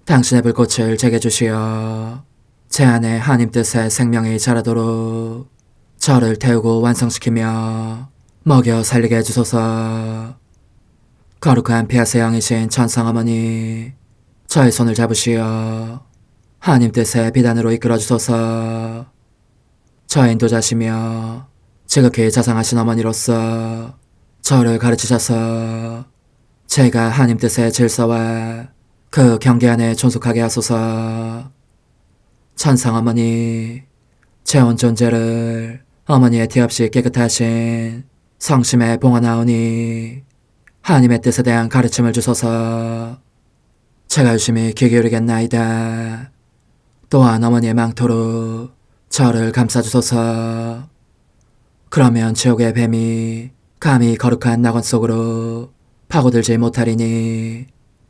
당신의 불꽃을 제게 주시어 제 안에 하나님 뜻의 생명이 자라도록 저를 태우고 완성시키며 먹여 살리게 해주소서. 거룩한 피아스의 영이신 천상어머니, 저의 손을 잡으시어 하나님 뜻의 비단으로 이끌어주소서. 저의 인도자시며 지극히 자상하신 어머니로서 저를 가르치셔서 제가 하나님 뜻의 질서와 그 경계 안에 존속하게 하소서. 천상어머니, 제 온 존재를 어머니의 티 없이 깨끗하신 성심에 봉헌하오니 하나님의 뜻에 대한 가르침을 주소서. 제가 열심히 귀 기울이겠나이다. 또한 어머니의 망토로 저를 감싸주소서. 그러면 지옥의 뱀이 감히 거룩한 낙원 속으로 파고들지 못하리니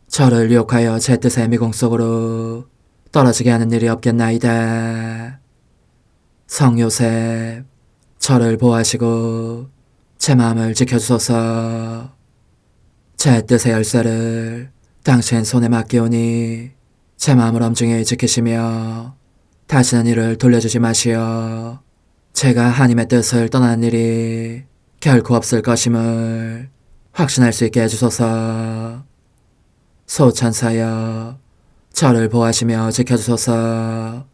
저를 유혹하여 제 뜻의 미궁 속으로 떨어지게 하는 일이 없겠나이다. 성요셉, 저를 보호하시고 제 마음을 지켜주소서. 제 뜻의 열쇠를 당신 손에 맡기오니 제 마음을 엄중히 지키시며 다시는 이를 돌려주지 마시어 제가 하나님의 뜻을 떠나는 일이 결코 없을 것임을 확신할 수 있게 해주소서. 소천사여, 저를 보호하시며 지켜주소서.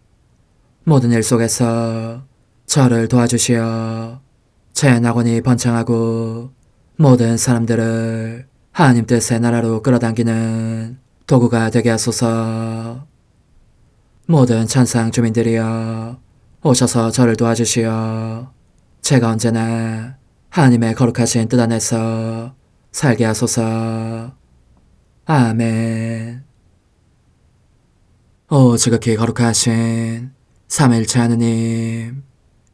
모든 일 속에서 저를 도와주시어 제 낙원이 번창하고 모든 사람들을 하나님 뜻의 나라로 끌어당기는 도구가 되게 하소서. 모든 천상 주민들이여, 오셔서 저를 도와주시어 제가 언제나 하나님의 거룩하신 뜻 안에서 살게 하소서. 아멘. 오 지극히 거룩하신 삼위일체 하느님,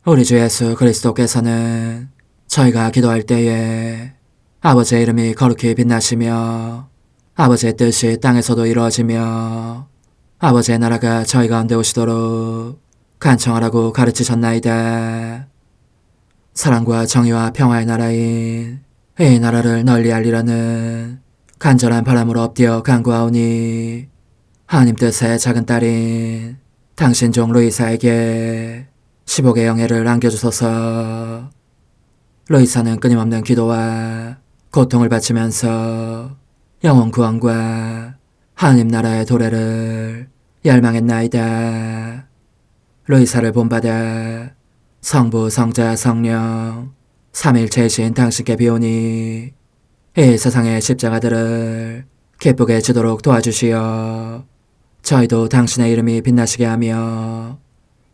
우리 주 예수 그리스도께서는 저희가 기도할 때에 아버지의 이름이 거룩히 빛나시며 아버지의 뜻이 땅에서도 이루어지며 아버지의 나라가 저희 가운데 오시도록 간청하라고 가르치셨나이다. 사랑과 정의와 평화의 나라인 이 나라를 널리 알리라는 간절한 바람으로 엎드려 간구하오니 하나님 뜻의 작은 딸인 당신 종 루이사에게 15개 영예를 안겨주소서. 루이사는 끊임없는 기도와 고통을 바치면서 영혼 구원과 하나님 나라의 도래를 열망했나이다. 루이사를 본받아 성부, 성자, 성령 삼위일체이신 당신께 비오니 이 세상의 십자가들을 기쁘게 지도록 도와주시어 저희도 당신의 이름이 빛나시게 하며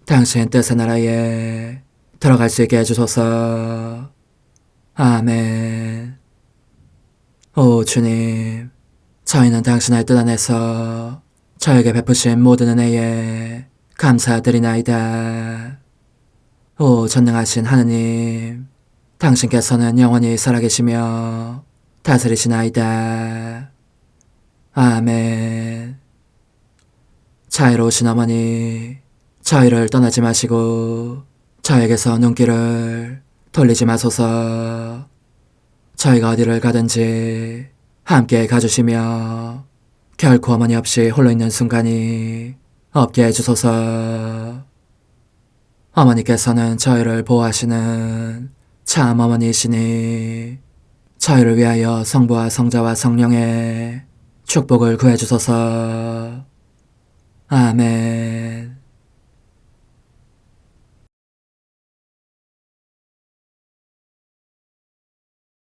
당신 뜻의 나라에 들어갈 수 있게 해주소서. 아멘. 오 주님, 저희는 당신의 뜻 안에서 저에게 베푸신 모든 은혜에 감사드리나이다. 오 전능하신 하느님, 당신께서는 영원히 살아계시며 다스리시나이다. 아멘. 자애로우신 어머니, 저희를 떠나지 마시고 저에게서 눈길을 돌리지 마소서. 저희가 어디를 가든지 함께 가주시며 결코 어머니 없이 홀로 있는 순간이 없게 해주소서. 어머니께서는 저희를 보호하시는 참 어머니이시니 저희를 위하여 성부와 성자와 성령의 축복을 구해주소서. 아멘.